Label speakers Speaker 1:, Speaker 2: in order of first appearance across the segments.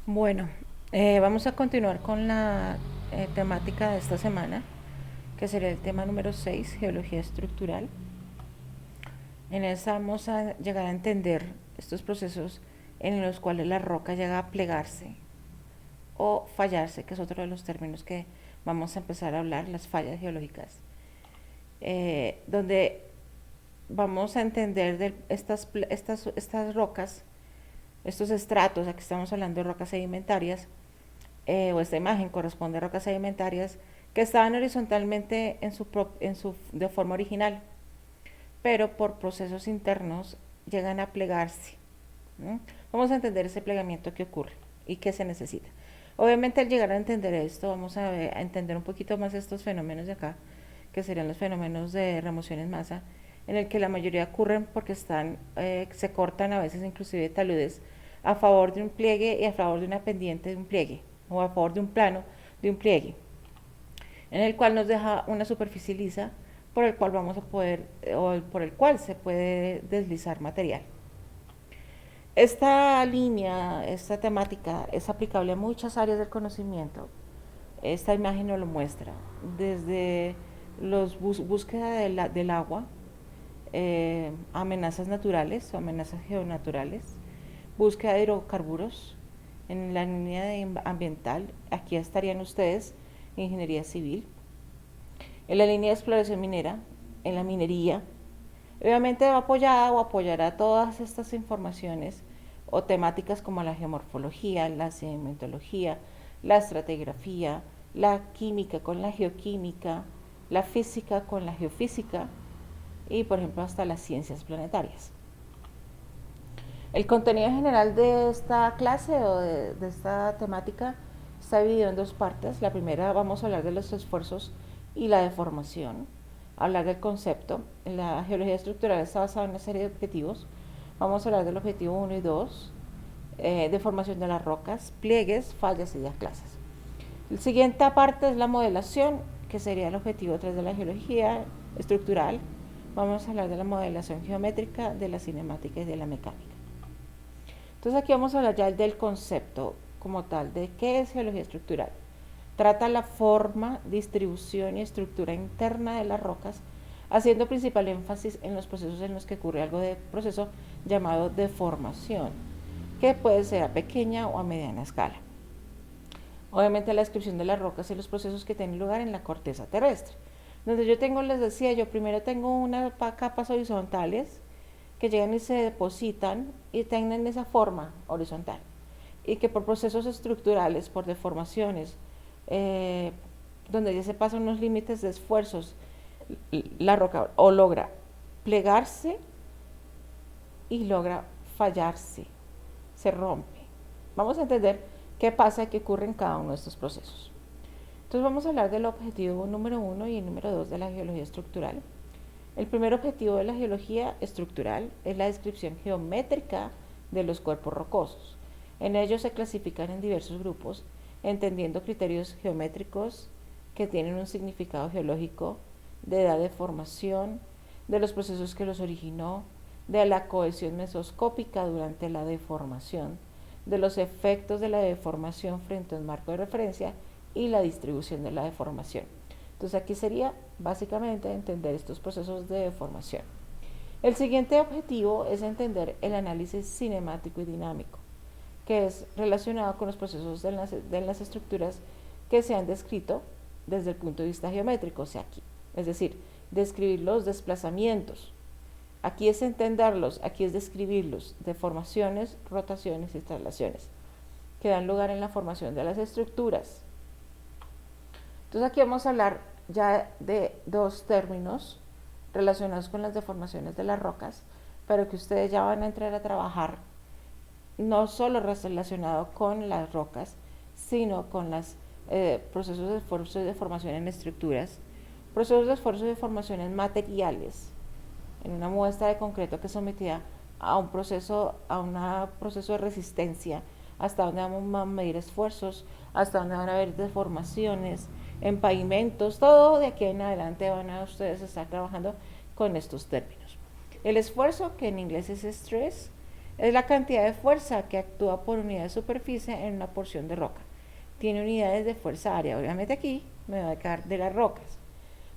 Speaker 1: Bueno, vamos a continuar con la temática de esta semana, que sería el tema número 6, geología estructural. En esta vamos a llegar a entender estos procesos en los cuales la roca llega a plegarse o fallarse, que es otro de los términos que vamos a empezar a hablar, las fallas geológicas, donde vamos a entender estas rocas, estos estratos, aquí estamos hablando de rocas sedimentarias, o esta imagen corresponde a rocas sedimentarias que estaban horizontalmente de forma original, pero por procesos internos llegan a plegarse. ¿No? Vamos a entender ese plegamiento que ocurre y qué se necesita. Obviamente al llegar a entender esto, vamos a entender un poquito más estos fenómenos de acá, que serían los fenómenos de remoción en masa, en el que la mayoría ocurren porque se cortan a veces inclusive taludes a favor de un pliegue y a favor de una pendiente de un pliegue, o a favor de un plano de un pliegue, en el cual nos deja una superficie lisa por el cual vamos a poder, o por el cual se puede deslizar material. Esta línea, esta temática es aplicable a muchas áreas del conocimiento. Esta imagen nos lo muestra, desde los búsqueda del agua, amenazas naturales o amenazas geonaturales, búsqueda de hidrocarburos, en la línea ambiental, aquí estarían ustedes, ingeniería civil, en la línea de exploración minera, en la minería. Obviamente va apoyada o apoyará todas estas informaciones o temáticas como la geomorfología, la sedimentología, la estratigrafía, la química con la geoquímica, la física con la geofísica y por ejemplo hasta las ciencias planetarias. El contenido general de esta clase o de esta temática está dividido en dos partes. La primera vamos a hablar de los esfuerzos y la deformación, hablar del concepto. La geología estructural está basada en una serie de objetivos. Vamos a hablar del objetivo 1 y 2, deformación de las rocas, pliegues, fallas y diaclasas. La siguiente parte es la modelación, que sería el objetivo 3 de la geología estructural. Vamos a hablar de la modelación geométrica, de la cinemática y de la mecánica. Entonces aquí vamos a hablar ya del concepto como tal, de qué es geología estructural. Trata la forma, distribución y estructura interna de las rocas, haciendo principal énfasis en los procesos en los que ocurre algo de proceso llamado deformación, que puede ser a pequeña o a mediana escala. Obviamente la descripción de las rocas y los procesos que tienen lugar en la corteza terrestre. Donde yo tengo, les decía, yo primero tengo unas capas horizontales que llegan y se depositan y tienen esa forma horizontal y que por procesos estructurales, por deformaciones, donde ya se pasan unos límites de esfuerzos, la roca o logra plegarse y logra fallarse, se rompe. Vamos a entender qué pasa y qué ocurre en cada uno de estos procesos. Entonces vamos a hablar del objetivo número 1 y el número 2 de la geología estructural. El primer objetivo de la geología estructural es la descripción geométrica de los cuerpos rocosos. En ellos se clasifican en diversos grupos, entendiendo criterios geométricos que tienen un significado geológico, de edad de formación, de los procesos que los originó, de la cohesión mesoscópica durante la deformación, de los efectos de la deformación frente a un marco de referencia y la distribución de la deformación. Entonces aquí sería básicamente entender estos procesos de deformación. El siguiente objetivo es entender el análisis cinemático y dinámico, que es relacionado con los procesos de las estructuras que se han descrito desde el punto de vista geométrico, o sea, aquí. Es decir, describir los desplazamientos. Aquí es entenderlos, aquí es describirlos, deformaciones, rotaciones y traslaciones, que dan lugar en la formación de las estructuras. Entonces aquí vamos a hablar ya de dos términos relacionados con las deformaciones de las rocas, pero que ustedes ya van a entrar a trabajar no solo relacionado con las rocas, sino con los procesos de esfuerzo y deformación en estructuras, procesos de esfuerzo y deformación en materiales, en una muestra de concreto que es sometida a un proceso de resistencia, hasta donde vamos a medir esfuerzos, hasta donde van a haber deformaciones en pavimentos, todo de aquí en adelante van a ustedes estar trabajando con estos términos. El esfuerzo, que en inglés es stress, Es la cantidad de fuerza que actúa por unidad de superficie en una porción de roca. Tiene unidades de fuerza área. Obviamente aquí me va a quedar de las rocas.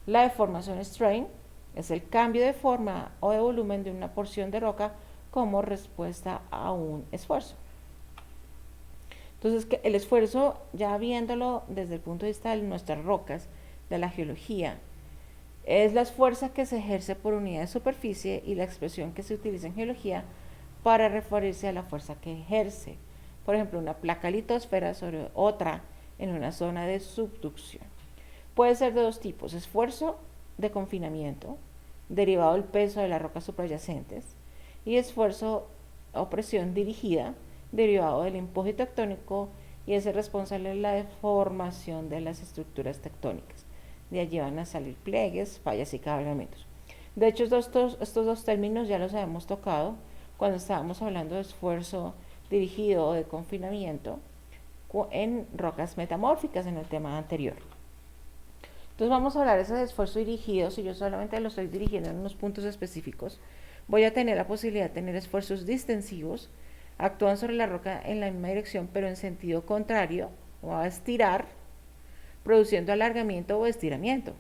Speaker 1: La deformación strain es el cambio de forma o de volumen de una porción de roca como respuesta a un esfuerzo. Entonces, el esfuerzo, ya viéndolo desde el punto de vista de nuestras rocas, de la geología, es la fuerza que se ejerce por unidad de superficie y la expresión que se utiliza en geología para referirse a la fuerza que ejerce. Por ejemplo, una placa litosfera sobre otra en una zona de subducción. Puede ser de dos tipos: esfuerzo de confinamiento, derivado del peso de las rocas subyacentes, y esfuerzo o presión dirigida, derivado del empuje tectónico, y es el responsable de la deformación de las estructuras tectónicas. De allí van a salir pliegues, fallas y cabalgamientos. De hecho, estos dos términos ya los habíamos tocado cuando estábamos hablando de esfuerzo dirigido o de confinamiento en rocas metamórficas en el tema anterior. Entonces vamos a hablar de ese esfuerzo dirigido. Si yo solamente lo estoy dirigiendo en unos puntos específicos, voy a tener la posibilidad de tener esfuerzos distensivos, actúan sobre la roca en la misma dirección pero en sentido contrario, o a estirar, produciendo alargamiento o estiramiento.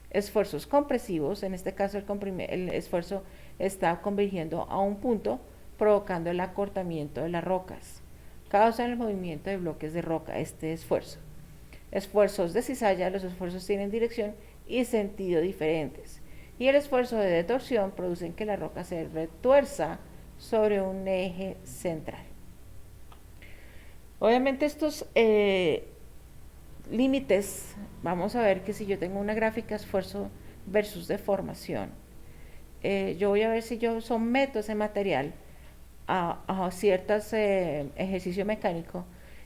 Speaker 1: Esfuerzos compresivos, en este caso el esfuerzo está convergiendo a un punto, provocando el acortamiento de las rocas. Causa el movimiento de bloques de roca este esfuerzo. Esfuerzos de cizalla, los esfuerzos tienen dirección y sentido diferentes. Y el esfuerzo de detorsión produce que la roca se retuerza sobre un eje central. Obviamente estos límites, vamos a ver que si yo tengo una gráfica esfuerzo versus deformación, yo voy a ver si yo someto ese material a ciertos ejercicio mecánico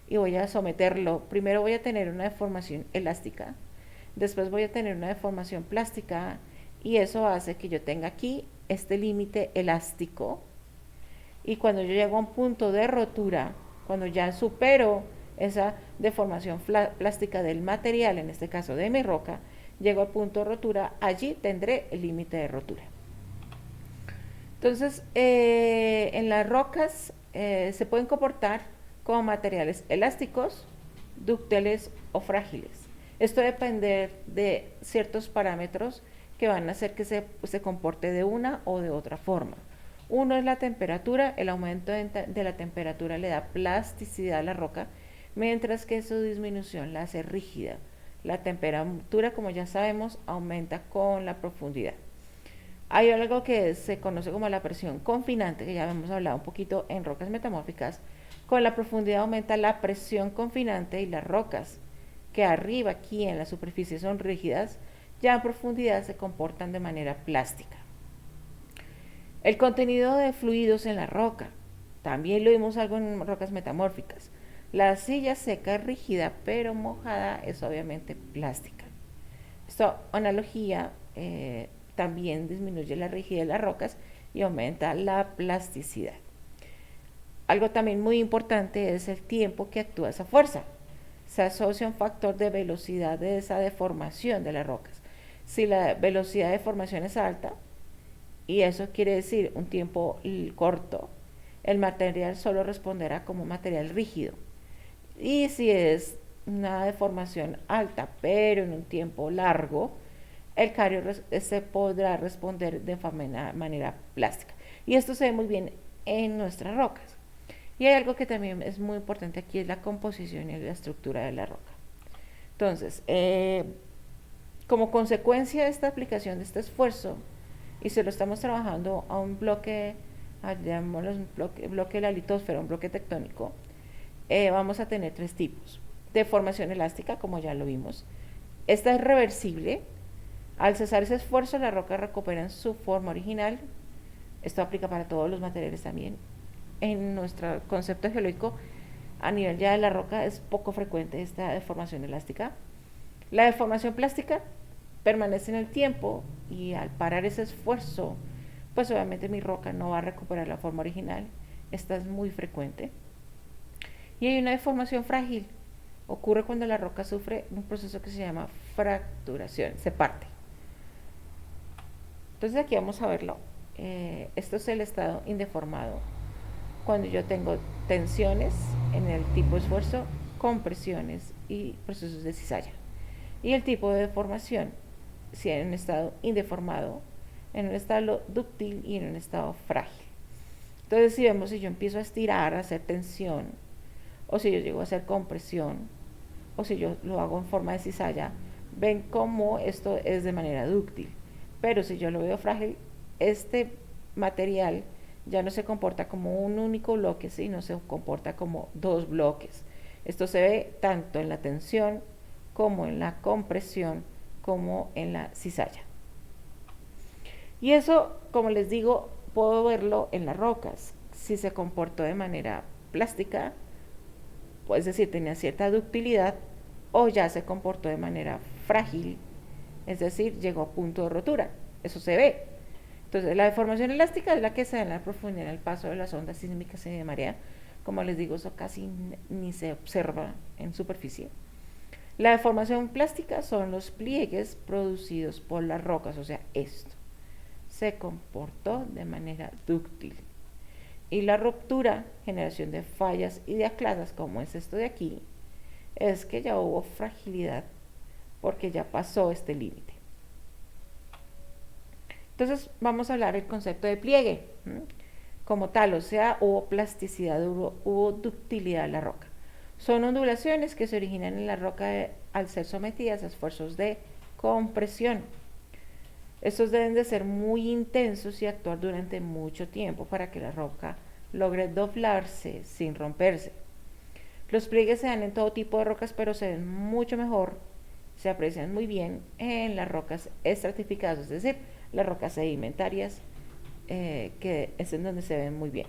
Speaker 1: y voy a someterlo. Primero voy a tener una deformación elástica, después voy a tener una deformación plástica, y eso hace que yo tenga aquí este límite elástico, y cuando yo llego a un punto de rotura, cuando ya supero esa deformación plástica del material, en este caso de mi roca, llego al punto de rotura, allí tendré el límite de rotura. Entonces, en las rocas se pueden comportar como materiales elásticos, dúctiles o frágiles. Esto depende de ciertos parámetros que van a hacer que se comporte de una o de otra forma. Uno es la temperatura. El aumento de la temperatura le da plasticidad a la roca, mientras que su disminución la hace rígida. La temperatura, como ya sabemos, aumenta con la profundidad. Hay algo que se conoce como la presión confinante, que ya hemos hablado un poquito en rocas metamórficas. Con la profundidad aumenta la presión confinante, y las rocas que arriba aquí en la superficie son rígidas, ya en profundidad se comportan de manera plástica. El contenido de fluidos en la roca, también lo vimos algo en rocas metamórficas. La arcilla seca es rígida, pero mojada es obviamente plástica. Esta analogía también disminuye la rigidez de las rocas y aumenta la plasticidad. Algo también muy importante es el tiempo que actúa esa fuerza. Se asocia un factor de velocidad de esa deformación de las rocas. Si la velocidad de deformación es alta, y eso quiere decir un tiempo corto, el material solo responderá como material rígido. Y si es una deformación alta, pero en un tiempo largo, el cario se podrá responder de manera plástica. Y esto se ve muy bien en nuestras rocas. Y hay algo que también es muy importante aquí, es la composición y la estructura de la roca. Entonces, como consecuencia de esta aplicación de este esfuerzo, y si lo estamos trabajando a un bloque, llamémoslo bloque de la litosfera, un bloque tectónico, vamos a tener tres tipos. Deformación elástica, como ya lo vimos. Esta es reversible. Al cesar ese esfuerzo, la roca recupera su forma original. Esto aplica para todos los materiales también. En nuestro concepto geológico, a nivel ya de la roca, es poco frecuente esta deformación elástica. La deformación plástica permanece en el tiempo, y al parar ese esfuerzo, pues obviamente mi roca no va a recuperar la forma original. Esta es muy frecuente. Y hay una deformación frágil. Ocurre cuando la roca sufre un proceso que se llama fracturación, se parte. Entonces aquí vamos a verlo. Esto es el estado indeformado. cuando yo tengo tensiones en el tipo de esfuerzo, compresiones y procesos de cizalla. Y el tipo de deformación, si en un estado indeformado, en un estado dúctil y en un estado frágil. Entonces, si vemos, si yo empiezo a estirar, a hacer tensión, o si yo llego a hacer compresión, o si yo lo hago en forma de cizalla, ven cómo esto es de manera dúctil. Pero si yo lo veo frágil, este material ya no se comporta como un único bloque, sino se comporta como dos bloques. Esto se ve tanto en la tensión como en la compresión, como en la cizalla. Y eso, como les digo, puedo verlo en las rocas. Si se comportó de manera plástica, pues es decir, tenía cierta ductilidad, o ya se comportó de manera frágil, es decir, llegó a punto de rotura. Eso se ve. Entonces, la deformación elástica es la que se da en la profundidad, en el paso de las ondas sísmicas y de marea. Como les digo, eso casi ni se observa en superficie. La deformación plástica son los pliegues producidos por las rocas, o sea, esto se comportó de manera dúctil. Y la ruptura, generación de fallas y de aclasas, como es esto de aquí, es que ya hubo fragilidad porque ya pasó este límite. Entonces vamos a hablar del concepto de pliegue como tal, o sea, hubo plasticidad, hubo ductilidad en la roca. Son ondulaciones que se originan en la roca al ser sometidas a esfuerzos de compresión. Estos deben de ser muy intensos y actuar durante mucho tiempo para que la roca logre doblarse sin romperse. Los pliegues se dan en todo tipo de rocas, pero se ven mucho mejor, se aprecian muy bien en las rocas estratificadas, es decir, las rocas sedimentarias, que es en donde se ven muy bien.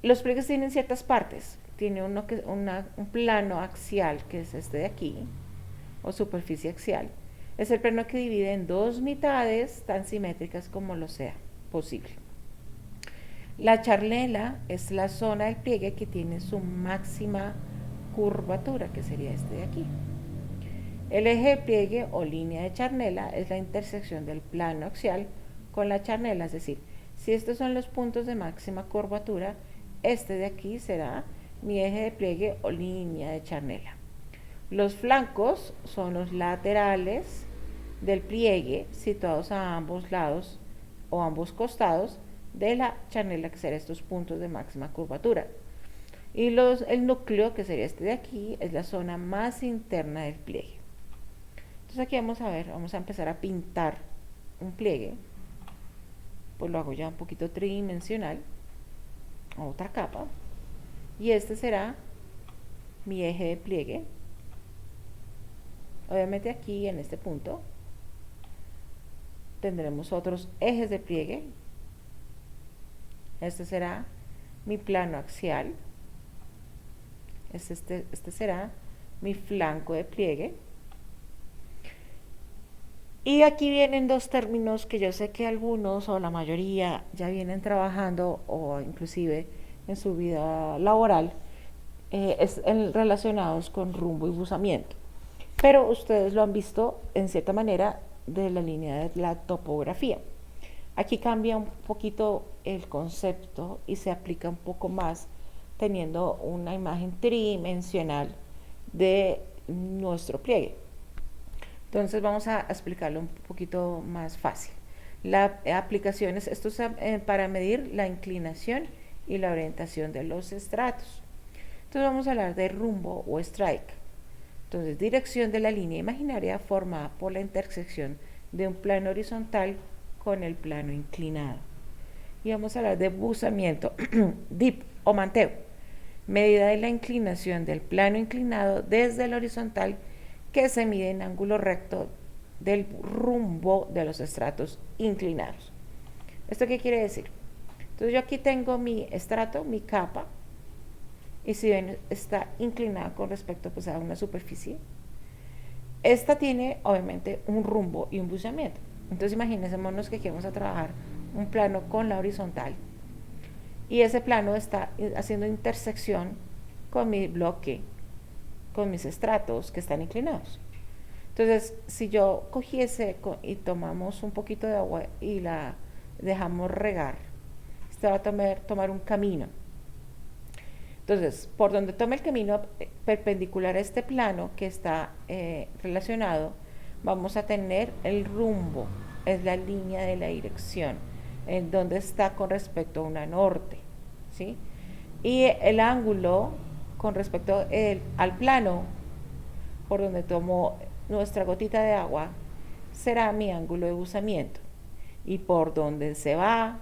Speaker 1: Los pliegues tienen ciertas partes. Tiene un plano axial, que es este de aquí, o superficie axial. Es el plano que divide en dos mitades tan simétricas como lo sea posible. La charnela es la zona del pliegue que tiene su máxima curvatura, que sería este de aquí. El eje de pliegue o línea de charnela es la intersección del plano axial con la charnela, es decir, si estos son los puntos de máxima curvatura, este de aquí será mi eje de pliegue o línea de charnela. Los flancos son los laterales del pliegue situados a ambos lados o ambos costados de la charnela, que serán estos puntos de máxima curvatura. Y el núcleo, que sería este de aquí, es la zona más interna del pliegue. Entonces aquí vamos a empezar a pintar un pliegue. Pues lo hago ya un poquito tridimensional, otra capa, y este será mi eje de pliegue. Obviamente aquí en este punto tendremos otros ejes de pliegue. Este será mi plano axial. Este será mi flanco de pliegue. Y aquí vienen dos términos que yo sé que algunos o la mayoría ya vienen trabajando o inclusive en su vida laboral relacionados con rumbo y buzamiento. Pero ustedes lo han visto en cierta manera de la línea de la topografía. Aquí cambia un poquito el concepto y se aplica un poco más teniendo una imagen tridimensional de nuestro pliegue. Entonces vamos a explicarlo un poquito más fácil. La aplicación es esto es para medir la inclinación y la orientación de los estratos. Entonces vamos a hablar de rumbo o strike. Entonces, dirección de la línea imaginaria formada por la intersección de un plano horizontal con el plano inclinado. Y vamos a hablar de buzamiento, dip o manteo, medida de la inclinación del plano inclinado desde el horizontal que se mide en ángulo recto del rumbo de los estratos inclinados. ¿Esto qué quiere decir? Entonces yo aquí tengo mi estrato, mi capa, y si ven está inclinada con respecto pues, a una superficie. Esta tiene obviamente un rumbo y un buceamiento. Entonces imagínense que vamos a trabajar un plano con la horizontal y ese plano está haciendo intersección con mi bloque, con mis estratos que están inclinados. Entonces, si yo cogiese y tomamos un poquito de agua y la dejamos regar, usted va a tomar un camino. Entonces, por donde tome el camino perpendicular a este plano que está relacionado, vamos a tener el rumbo, es la línea de la dirección, en donde está con respecto a una norte, ¿sí? Y el ángulo con respecto al plano, por donde tomo nuestra gotita de agua, será mi ángulo de buzamiento. Y por donde se va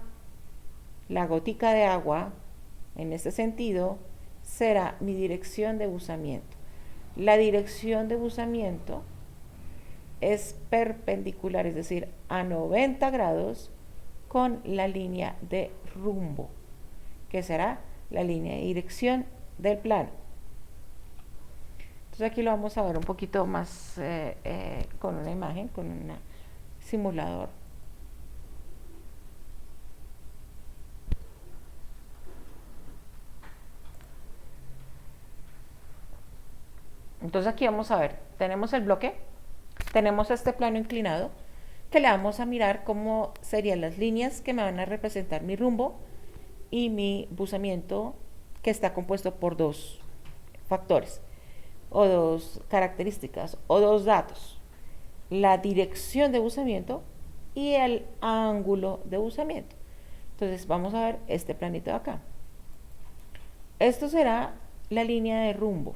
Speaker 1: la gotica de agua, en este sentido, será mi dirección de buzamiento. La dirección de buzamiento es perpendicular, es decir, a 90 grados con la línea de rumbo, que será la línea de dirección del plano. Entonces aquí lo vamos a ver un poquito más con una imagen, con un simulador. Entonces aquí vamos a ver, tenemos el bloque, tenemos este plano inclinado, que le vamos a mirar cómo serían las líneas que me van a representar mi rumbo y mi buzamiento, que está compuesto por dos factores, o dos características, o dos datos: la dirección de buzamiento y el ángulo de buzamiento. Entonces vamos a ver este planito de acá. Esto será la línea de rumbo.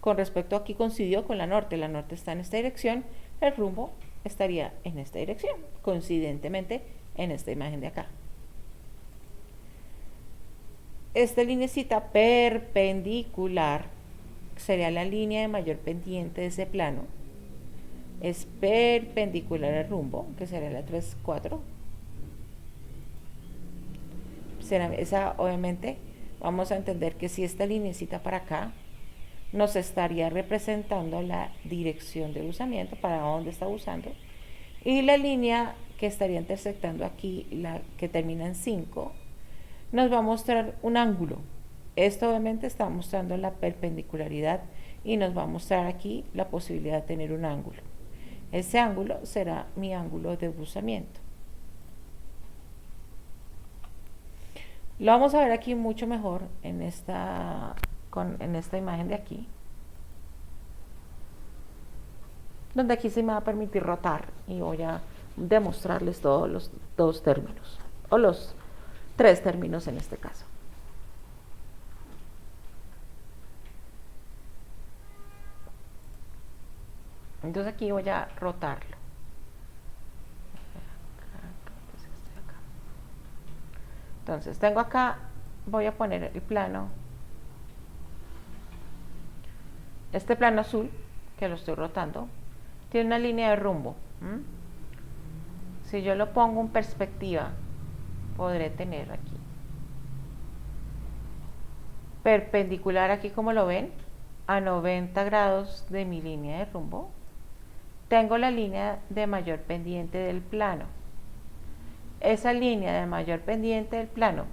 Speaker 1: Con respecto aquí coincidió con la norte está en esta dirección, el rumbo estaría en esta dirección, coincidentemente en esta imagen de acá. Esta linecita perpendicular sería la línea de mayor pendiente de ese plano, es perpendicular al rumbo, que será la 3, 4. Será esa, obviamente, vamos a entender que si esta linecita para acá nos estaría representando la dirección de buzamiento, para dónde está buzando, y la línea que estaría intersectando aquí, la que termina en 5, nos va a mostrar un ángulo. Esto obviamente está mostrando la perpendicularidad y nos va a mostrar aquí la posibilidad de tener un ángulo. Ese ángulo será mi ángulo de buzamiento. Lo vamos a ver aquí mucho mejor en esta imagen de aquí, donde aquí se me va a permitir rotar y voy a demostrarles todos los dos términos, o los tres términos en este caso. Entonces aquí voy a rotarlo. Entonces tengo acá, voy a poner el plano, este plano azul, que lo estoy rotando, tiene una línea de rumbo. Si yo lo pongo en perspectiva, podré tener aquí perpendicular, aquí como lo ven, a 90 grados de mi línea de rumbo, tengo la línea de mayor pendiente del plano. Esa línea de mayor pendiente del plano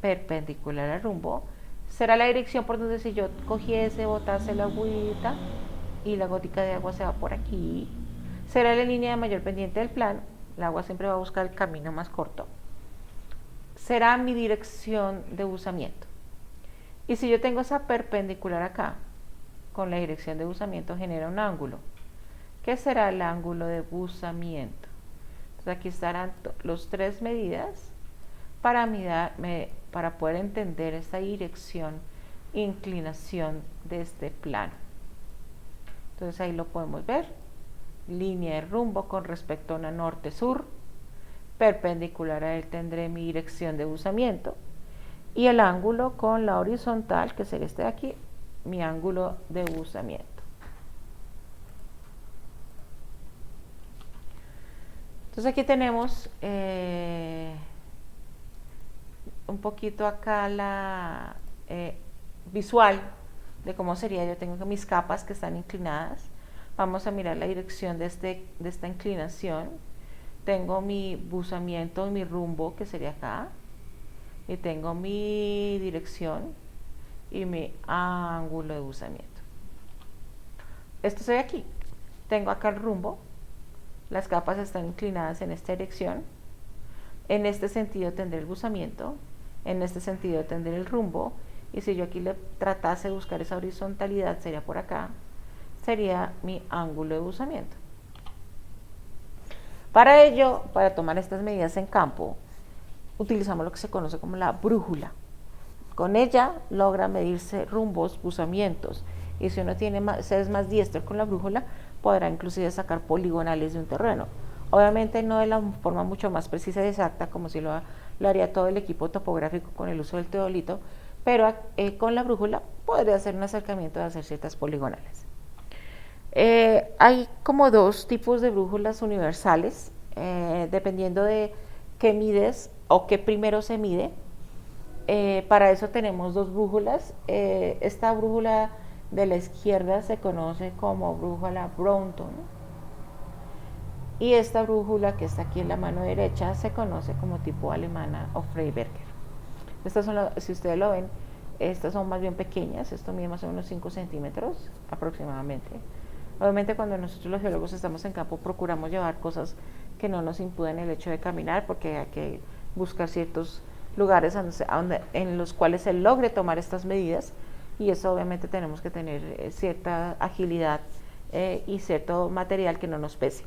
Speaker 1: perpendicular al rumbo será la dirección por donde, si yo cogiese, botase la agüita y la gotica de agua se va por aquí, será la línea de mayor pendiente del plano. El agua siempre va a buscar el camino más corto. Será mi dirección de buzamiento. Y si yo tengo esa perpendicular acá, con la dirección de buzamiento, genera un ángulo. ¿Qué será el ángulo de buzamiento? Entonces aquí estarán las tres medidas para poder entender esta dirección, inclinación de este plano. Entonces ahí lo podemos ver, línea de rumbo con respecto a una norte-sur, perpendicular a él tendré mi dirección de buzamiento, y el ángulo con la horizontal, que sería este de aquí, mi ángulo de buzamiento. Entonces aquí tenemos un poquito acá la visual de cómo sería. Yo tengo mis capas que están inclinadas. Vamos a mirar la dirección de esta inclinación. Tengo mi buzamiento, mi rumbo, que sería acá, y tengo mi dirección y mi ángulo de buzamiento. Esto se ve aquí. Tengo acá el rumbo, las capas están inclinadas en esta dirección. En este sentido tendré el buzamiento, en este sentido tendré el rumbo, y si yo aquí le tratase de buscar esa horizontalidad, sería por acá, sería mi ángulo de buzamiento. Para ello, para tomar estas medidas en campo, utilizamos lo que se conoce como la brújula. Con ella logra medirse rumbos, buzamientos, y si uno se es más diestro con la brújula, podrá inclusive sacar poligonales de un terreno. Obviamente no de la forma mucho más precisa y exacta como si lo haría todo el equipo topográfico con el uso del teodolito, pero con la brújula podría hacer un acercamiento de hacer ciertas poligonales. Hay como dos tipos de brújulas universales, dependiendo de qué mides o qué primero se mide. Para eso tenemos dos brújulas. Esta brújula de la izquierda se conoce como brújula Brownton, y esta brújula que está aquí en la mano derecha se conoce como tipo alemana o Freiberger. Estas son si ustedes lo ven, estas son más bien pequeñas. Esto mide más o menos 5 centímetros aproximadamente. Obviamente cuando nosotros los geólogos estamos en campo procuramos llevar cosas que no nos impidan el hecho de caminar, porque hay que buscar ciertos lugares en los cuales se logre tomar estas medidas, y eso obviamente tenemos que tener cierta agilidad y cierto material que no nos pese.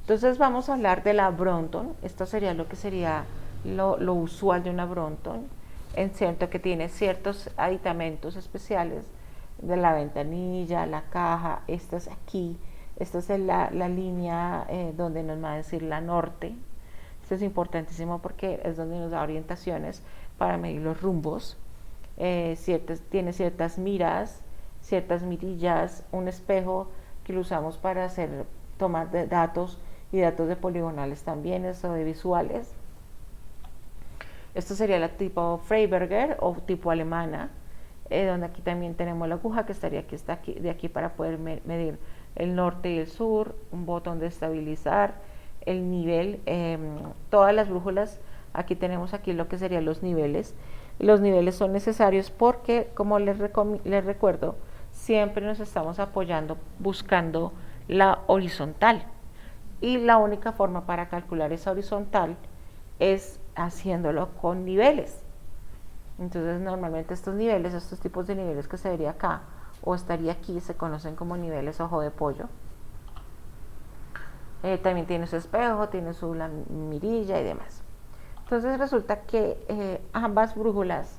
Speaker 1: Entonces vamos a hablar de la Brownton. Esto sería lo que sería lo usual de una Brownton, en cierto que tiene ciertos aditamentos especiales de la ventanilla, la caja. Esta es aquí, esta es la línea donde nos va a decir la norte. Esto es importantísimo porque es donde nos da orientaciones para medir los rumbos. Tiene ciertas miras, ciertas mirillas, un espejo que lo usamos para tomar datos y datos de poligonales también, eso de visuales. Esto sería la tipo Freiberger o tipo alemana, donde aquí también tenemos la aguja que estaría aquí, de aquí para poder medir el norte y el sur, un botón de estabilizar, el nivel, todas las brújulas. Aquí tenemos aquí lo que serían los niveles. Los niveles son necesarios porque, como les recuerdo, siempre nos estamos apoyando buscando la horizontal, y la única forma para calcular esa horizontal es haciéndolo con niveles. Entonces normalmente estos tipos de niveles que se vería acá o estaría aquí, se conocen como niveles ojo de pollo. También tiene su espejo, tiene su mirilla y demás. Entonces resulta que ambas brújulas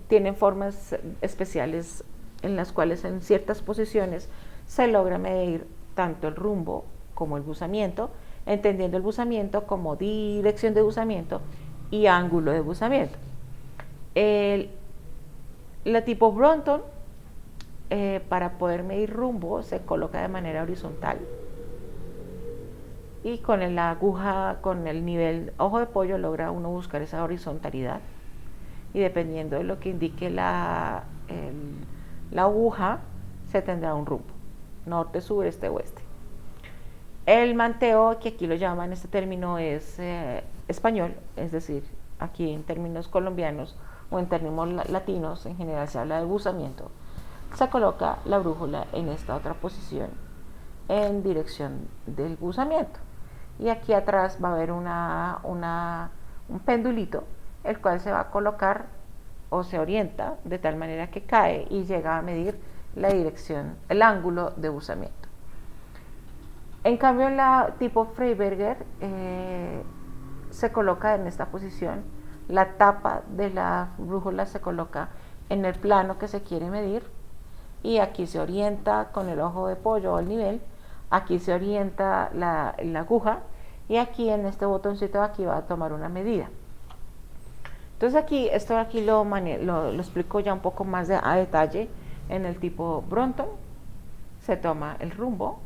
Speaker 1: tienen formas especiales en las cuales en ciertas posiciones se logra medir tanto el rumbo como el buzamiento, entendiendo el buzamiento como dirección de buzamiento y ángulo de buzamiento. La tipo Brownton, para poder medir rumbo, se coloca de manera horizontal, y con la aguja, con el nivel ojo de pollo, logra uno buscar esa horizontalidad, y dependiendo de lo que indique la aguja, se tendrá un rumbo: norte, sur, este, oeste. El manteo, que aquí lo llaman, este término es español, es decir, aquí en términos colombianos o en términos latinos en general se habla de buzamiento. Se coloca la brújula en esta otra posición en dirección del buzamiento, y aquí atrás va a haber un pendulito, el cual se va a colocar o se orienta de tal manera que cae y llega a medir la dirección, el ángulo de buzamiento. En cambio, la tipo Freiberger se coloca en esta posición. La tapa de la brújula se coloca en el plano que se quiere medir, y aquí se orienta con el ojo de pollo o el nivel. Aquí se orienta la aguja, y aquí en este botoncito de aquí va a tomar una medida. Entonces esto lo explico ya un poco más a detalle. En el tipo Brownton se toma el rumbo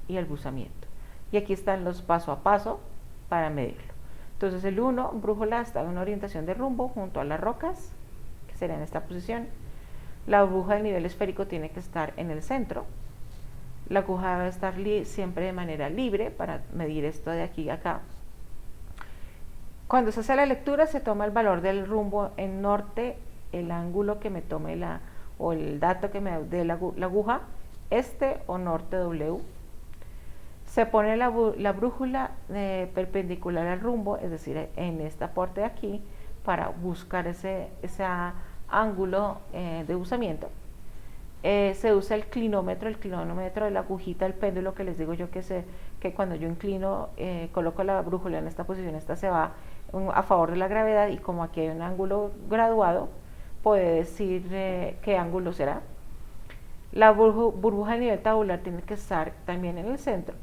Speaker 1: y el buzamiento, y aquí están los paso a paso para medirlo. Entonces el 1, brújula, está en una orientación de rumbo junto a las rocas, que sería en esta posición. La aguja del nivel esférico tiene que estar en el centro. La aguja debe estar siempre de manera libre para medir esto de aquí a acá. Cuando se hace la lectura, se toma el valor del rumbo en norte, el ángulo que me tome o el dato que me dé la aguja, este o norte W. Se pone la brújula perpendicular al rumbo, es decir, en esta parte de aquí, para buscar ese ángulo de usamiento. Se usa el clinómetro de la agujita del péndulo, que les digo yo que cuando yo inclino, coloco la brújula en esta posición, esta se va a favor de la gravedad, y como aquí hay un ángulo graduado, puede decir qué ángulo será. La burbuja a nivel tabular tiene que estar también en el centro.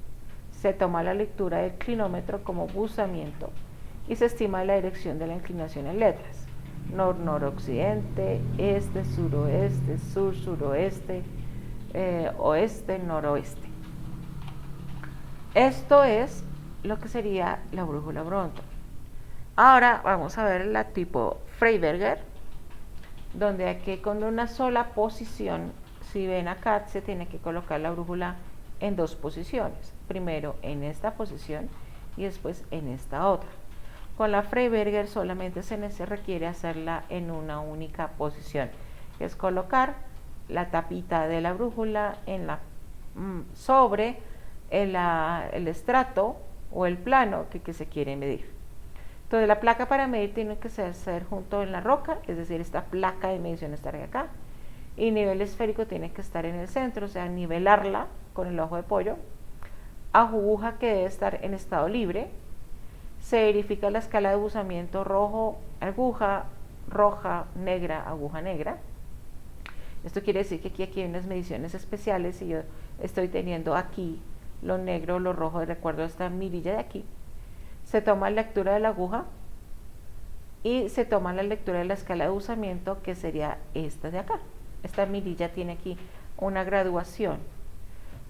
Speaker 1: Se toma la lectura del clinómetro como buzamiento y se estima la dirección de la inclinación en letras: noroccidente, este, suroeste, suroeste, oeste, noroeste. Esto es lo que sería la brújula Broughton. Ahora vamos a ver la tipo Freiberger, donde aquí con una sola posición, si ven acá, se tiene que colocar la brújula en dos posiciones, primero en esta posición y después en esta otra. Con la Freiberger solamente se requiere hacerla en una única posición, que es colocar la tapita de la brújula sobre el estrato o el plano que se quiere medir. Entonces la placa para medir tiene que ser junto en la roca, es decir, esta placa de medición estaría acá, y nivel esférico tiene que estar en el centro, o sea, nivelarla con el ojo de pollo. Aguja que debe estar en estado libre. Se verifica la escala de buzamiento: rojo, aguja roja, negra, aguja negra. Esto quiere decir que aquí hay unas mediciones especiales, y yo estoy teniendo aquí lo negro, lo rojo, de acuerdo a esta mirilla de aquí. Se toma la lectura de la aguja y se toma la lectura de la escala de buzamiento, que sería esta de acá. Esta mirilla tiene aquí una graduación,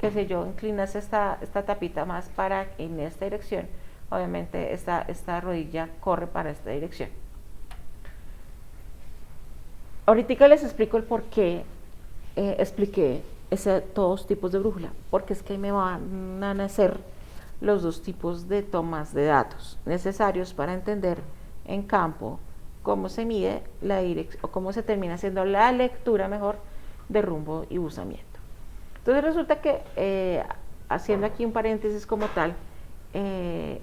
Speaker 1: que si yo inclinas esta tapita más para en esta dirección, obviamente esta rodilla corre para esta dirección. Ahorita les explico el por qué expliqué todos tipos de brújula, porque es que ahí me van a nacer los dos tipos de tomas de datos necesarios para entender en campo cómo se mide la dirección, o cómo se termina haciendo la lectura mejor de rumbo y buzamiento. Entonces resulta que, haciendo aquí un paréntesis como tal, en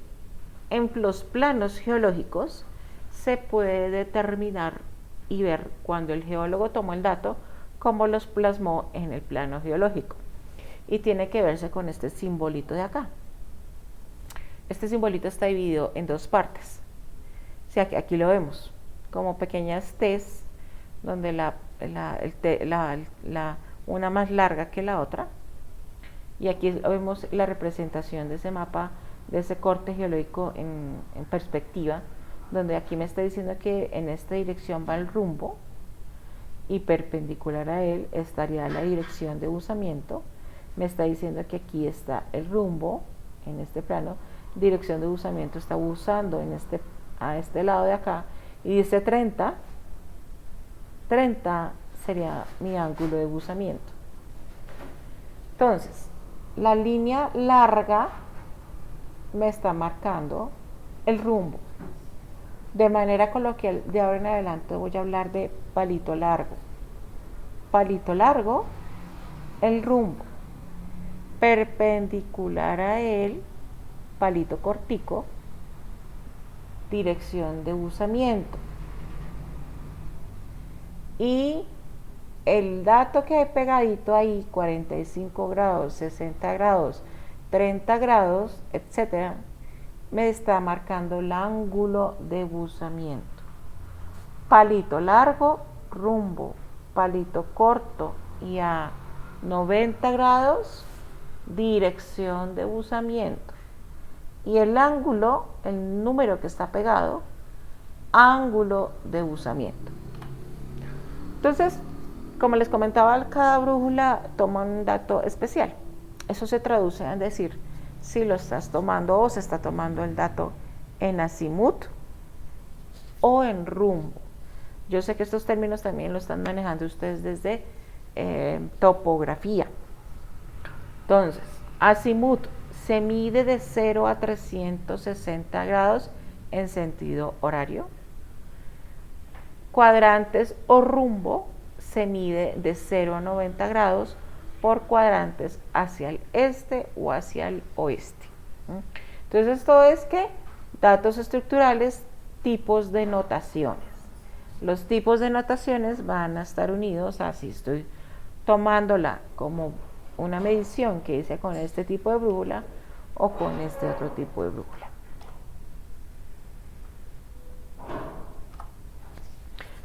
Speaker 1: los planos geológicos se puede determinar y ver cuando el geólogo tomó el dato, cómo los plasmó en el plano geológico. Y tiene que verse con este simbolito de acá. Este simbolito está dividido en dos partes. O sea, que aquí lo vemos como pequeñas T's, donde una más larga que la otra. Y aquí vemos la representación de ese mapa, de ese corte geológico en perspectiva, donde aquí me está diciendo que en esta dirección va el rumbo, y perpendicular a él estaría la dirección de buzamiento. Me está diciendo que aquí está el rumbo en este plano, dirección de buzamiento está buzando a este lado de acá, y dice 30 sería mi ángulo de buzamiento. Entonces, la línea larga me está marcando el rumbo. De manera coloquial, de ahora en adelante voy a hablar de palito largo. Palito largo, el rumbo. Perpendicular a él, palito cortico, dirección de buzamiento. Y el dato que he pegadito ahí, 45 grados, 60 grados, 30 grados, etcétera, me está marcando el ángulo de buzamiento. Palito largo, rumbo. Palito corto y a 90 grados, dirección de buzamiento. Y el ángulo, el número que está pegado, ángulo de buzamiento. Entonces, como les comentaba, cada brújula toma un dato especial. Eso se traduce en decir si lo estás tomando o se está tomando el dato en azimut o en rumbo. Yo sé que estos términos también lo están manejando ustedes desde topografía. Entonces, azimut se mide de 0 a 360 grados en sentido horario. Cuadrantes o rumbo se mide de 0 a 90 grados por cuadrantes hacia el este o hacia el oeste. Entonces esto es que datos estructurales, tipos de notaciones. Los tipos de notaciones van a estar unidos a si estoy tomándola como una medición que hice con este tipo de brújula o con este otro tipo de brújula.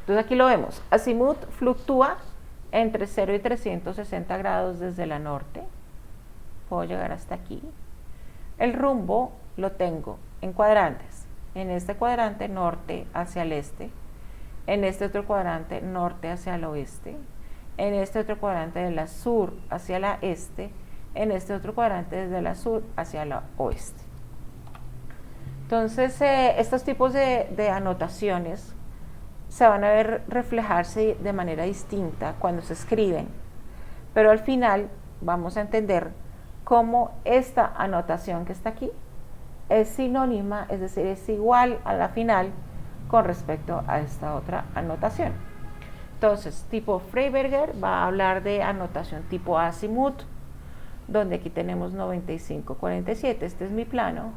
Speaker 1: Entonces aquí lo vemos. Azimut fluctúa entre 0 y 360 grados desde la norte. Puedo llegar hasta aquí. El rumbo lo tengo en cuadrantes. En este cuadrante norte hacia el este. En este otro cuadrante norte hacia el oeste. En este otro cuadrante de la sur hacia la este. En este otro cuadrante desde la sur hacia la oeste. Entonces, estos tipos de anotaciones se van a ver reflejarse de manera distinta cuando se escriben, pero al final vamos a entender cómo esta anotación que está aquí es sinónima, es decir, es igual a la final con respecto a esta otra anotación. Entonces, tipo Freiberger va a hablar de anotación tipo Azimut, donde aquí tenemos 95-47, este es mi plano,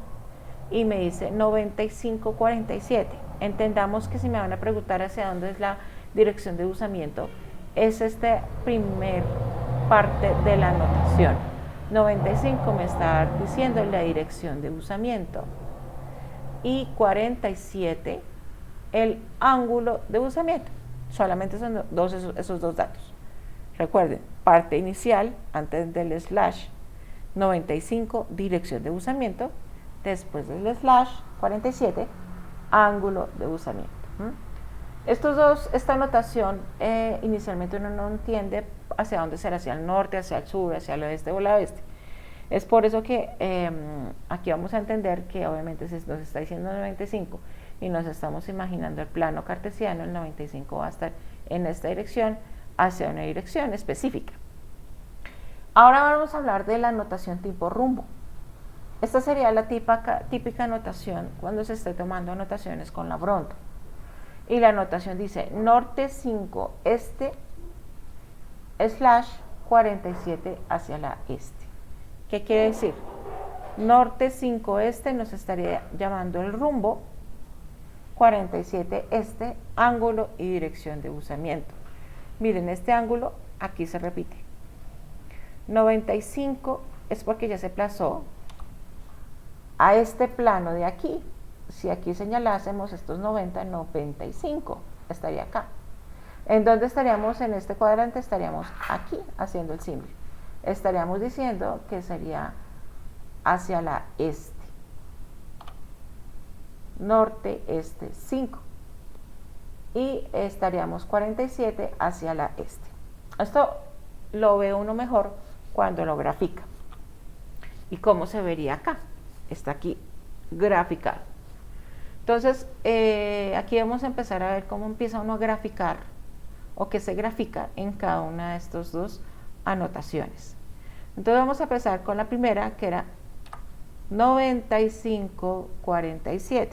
Speaker 1: y me dice 95-47. Entendamos que si me van a preguntar hacia dónde es la dirección de usamiento, es esta primer parte de la anotación. 95 me está diciendo la dirección de usamiento y 47 el ángulo de usamiento. Solamente son esos dos datos. Recuerden, parte inicial antes del slash, 95 dirección de usamiento, después del slash 47 ángulo de usamiento. Esta anotación inicialmente uno no entiende hacia dónde será, hacia el norte, hacia el sur, hacia el oeste o el oeste. Es por eso que aquí vamos a entender que obviamente si nos está diciendo 95 y nos estamos imaginando el plano cartesiano, el 95 va a estar en esta dirección hacia una dirección específica. Ahora vamos a hablar de la anotación tipo rumbo. Esta sería la típica anotación cuando se esté tomando anotaciones con la Bronto. Y la anotación dice norte 5 este slash 47 hacia la este. ¿Qué quiere decir? Norte 5 este nos estaría llamando el rumbo, 47 este, ángulo y dirección de usamiento. Miren, este ángulo aquí se repite. 95 es porque ya se plazó a este plano de aquí. Si aquí señalásemos estos 90, 95 estaría acá. ¿En dónde estaríamos en este cuadrante? Estaríamos aquí haciendo el símbolo. Estaríamos diciendo que sería hacia la este. Norte, este, 5. Y estaríamos 47 hacia la este. Esto lo ve uno mejor cuando lo grafica. ¿Y cómo se vería acá? Está aquí graficado. Entonces, aquí vamos a empezar a ver cómo empieza uno a graficar o qué se grafica en cada una de estas dos anotaciones. Entonces vamos a empezar con la primera, que era 95-47,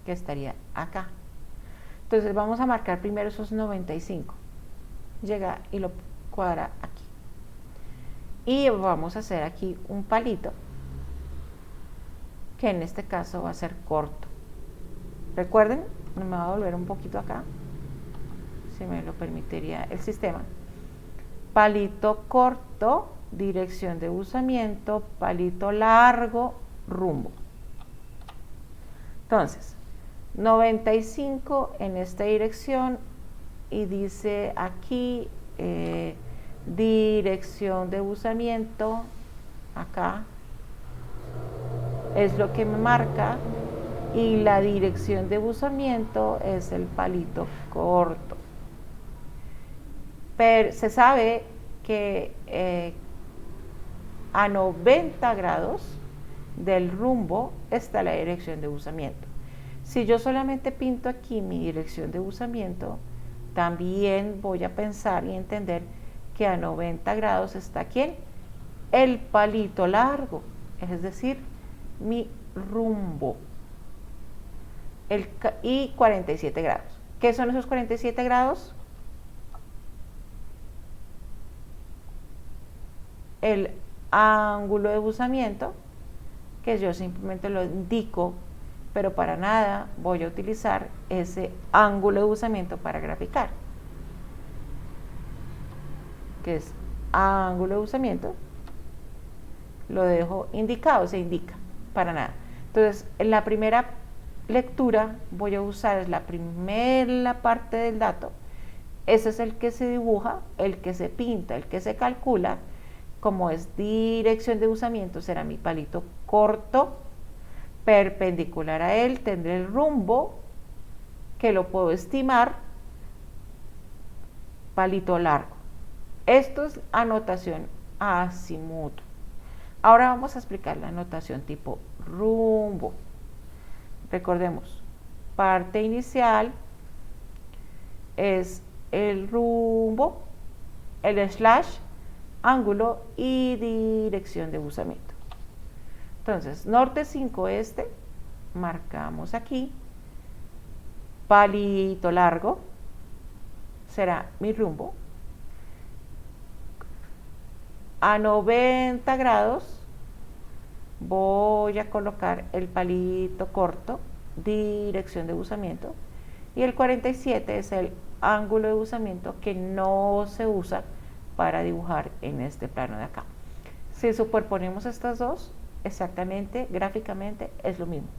Speaker 1: que estaría acá. Entonces vamos a marcar primero esos 95. Llega y lo cuadra aquí. Y vamos a hacer aquí un palito, que en este caso va a ser corto. Recuerden, me va a volver un poquito acá, si me lo permitiría el sistema. Palito corto, dirección de usamiento, palito largo, rumbo. Entonces, 95 en esta dirección y dice aquí dirección de usamiento, acá es lo que me marca, y la dirección de usamiento es el palito corto. Pero se sabe que a 90 grados del rumbo está la dirección de usamiento. Si yo solamente pinto aquí mi dirección de usamiento, también voy a pensar y entender que a 90 grados está ¿quién? El palito largo, es decir, mi rumbo. Y 47 grados. ¿Qué son esos 47 grados? el ángulo de buzamiento, que yo simplemente lo indico, pero para nada voy a utilizar ese ángulo de buzamiento para graficar, que es ángulo de buzamiento, lo dejo indicado, se indica, para nada. Entonces, en la primera lectura voy a usar la primera parte del dato. Ese es el que se dibuja, el que se pinta, el que se calcula. Como es dirección de buzamiento, será mi palito corto, perpendicular a él, tendré el rumbo, que lo puedo estimar, palito largo. Esto es anotación azimut. Ahora vamos a explicar la anotación tipo rumbo. Recordemos, parte inicial es el rumbo, el slash, ángulo y dirección de buzamiento. Entonces, norte 5 este, marcamos aquí, palito largo, será mi rumbo. A 90 grados voy a colocar el palito corto, dirección de buzamiento, y el 47 es el ángulo de buzamiento que no se usa para dibujar en este plano de acá. Si superponemos estas dos, exactamente, gráficamente es lo mismo.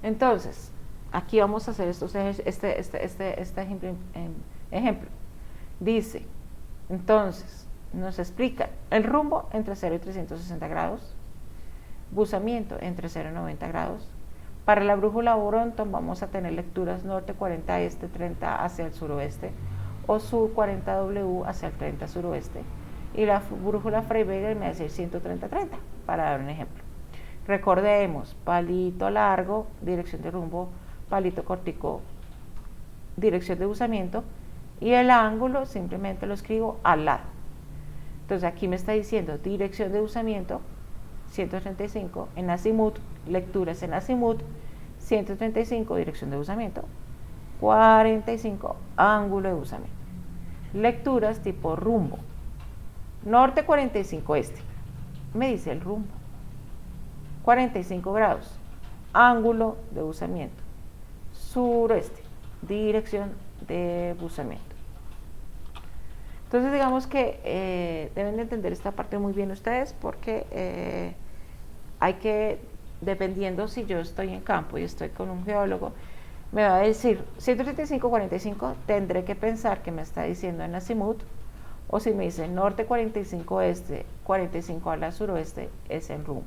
Speaker 1: Entonces, aquí vamos a hacer este ejemplo. Dice, entonces, nos explica el rumbo entre 0 y 360 grados, buzamiento entre 0 y 90 grados. Para la brújula Bronton vamos a tener lecturas norte 40 este, 30 hacia el suroeste, o sur 40 W hacia el 30 suroeste. Y la brújula Freyberger me va a decir 130-30, para dar un ejemplo. Recordemos, palito largo, dirección de rumbo, palito cortico, dirección de buzamiento, y el ángulo simplemente lo escribo al lado. Entonces aquí me está diciendo dirección de buzamiento 135 en azimut, lecturas en azimut, 135 dirección de buzamiento, 45 ángulo de buzamiento. Lecturas tipo rumbo, norte 45 este, me dice el rumbo, 45 grados, ángulo de buzamiento, suroeste, dirección de buzamiento. Entonces digamos que deben de entender esta parte muy bien ustedes, porque hay que, dependiendo si yo estoy en campo y estoy con un geólogo, me va a decir 135-45, tendré que pensar que me está diciendo en azimut, o si me dice norte 45 este, 45 a la suroeste, es el rumbo.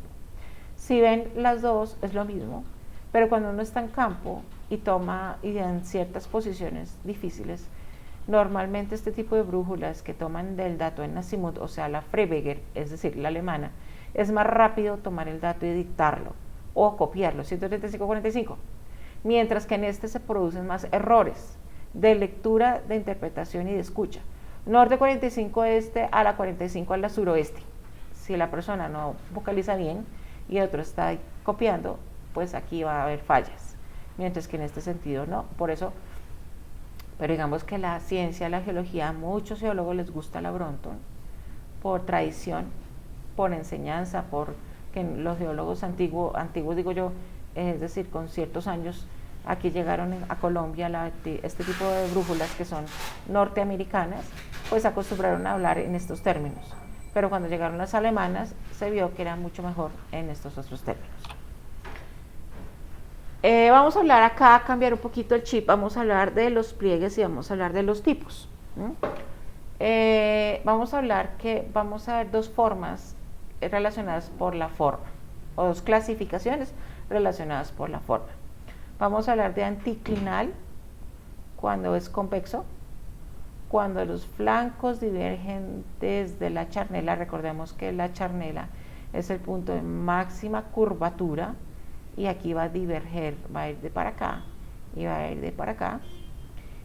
Speaker 1: Si ven las dos es lo mismo, pero cuando uno está en campo y toma y en ciertas posiciones difíciles, normalmente este tipo de brújulas que toman del dato en azimut, o sea la Freyberger, es decir la alemana, es más rápido tomar el dato y dictarlo o copiarlo, 135-45, mientras que en este se producen más errores de lectura, de interpretación y de escucha. Norte 45 este a la 45 a la suroeste. Si la persona no vocaliza bien y el otro está copiando, pues aquí va a haber fallas, mientras que en este sentido no. Por eso, pero digamos que la ciencia, la geología, a muchos geólogos les gusta la Bronton por tradición, por enseñanza, por que los geólogos antiguos digo yo, es decir, con ciertos años aquí llegaron a Colombia este tipo de brújulas que son norteamericanas, pues acostumbraron a hablar en estos términos, pero cuando llegaron las alemanas se vio que era mucho mejor en estos otros términos. Vamos a hablar acá, cambiar un poquito el chip, vamos a hablar de los pliegues y vamos a hablar de los tipos. Vamos a hablar que vamos a ver dos formas relacionadas por la forma, o dos clasificaciones relacionadas por la forma. Vamos a hablar de anticlinal, cuando es convexo, cuando los flancos divergen desde la charnela. Recordemos que la charnela es el punto de máxima curvatura, y aquí va a diverger, va a ir de para acá y va a ir de para acá,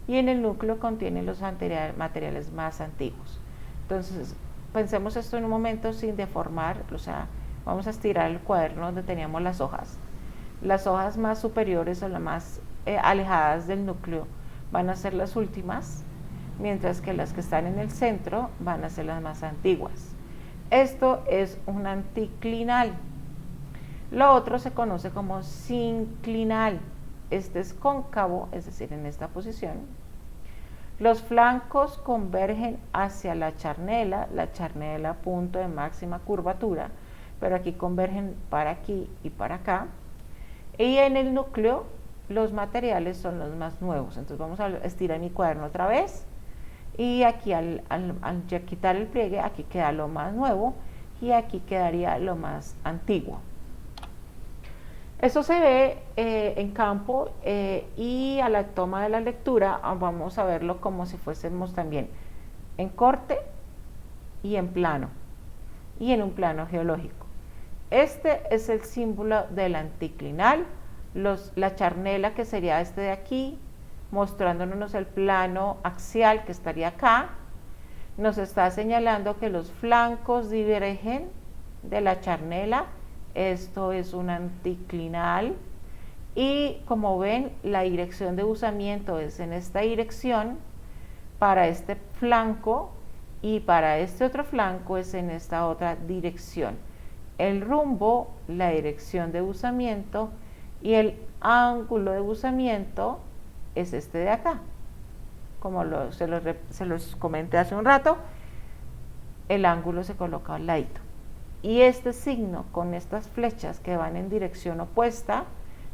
Speaker 1: y en el núcleo contiene los materiales más antiguos. Entonces pensemos esto en un momento sin deformar, o sea, vamos a estirar el cuaderno donde teníamos las hojas más superiores o las más alejadas del núcleo van a ser las últimas, mientras que las que están en el centro van a ser las más antiguas. Esto es un anticlinal. Lo otro se conoce como sinclinal. Este es cóncavo, es decir, en esta posición. Los flancos convergen hacia la charnela punto de máxima curvatura, pero aquí convergen para aquí y para acá. Y en el núcleo los materiales son los más nuevos. Entonces vamos a estirar mi cuaderno otra vez. Y aquí al quitar el pliegue, aquí queda lo más nuevo y aquí quedaría lo más antiguo. Eso se ve en campo y a la toma de la lectura vamos a verlo como si fuésemos también en corte y en plano y en un plano geológico. Este es el símbolo del anticlinal, la charnela, que sería este de aquí, mostrándonos el plano axial que estaría acá. Nos está señalando que los flancos divergen de la charnela. Esto es un anticlinal y como ven, la dirección de usamiento es en esta dirección para este flanco y para este otro flanco es en esta otra dirección. El rumbo, la dirección de usamiento y el ángulo de usamiento es este de acá. Como se los comenté hace un rato, el ángulo se coloca al ladito. Y este signo con estas flechas que van en dirección opuesta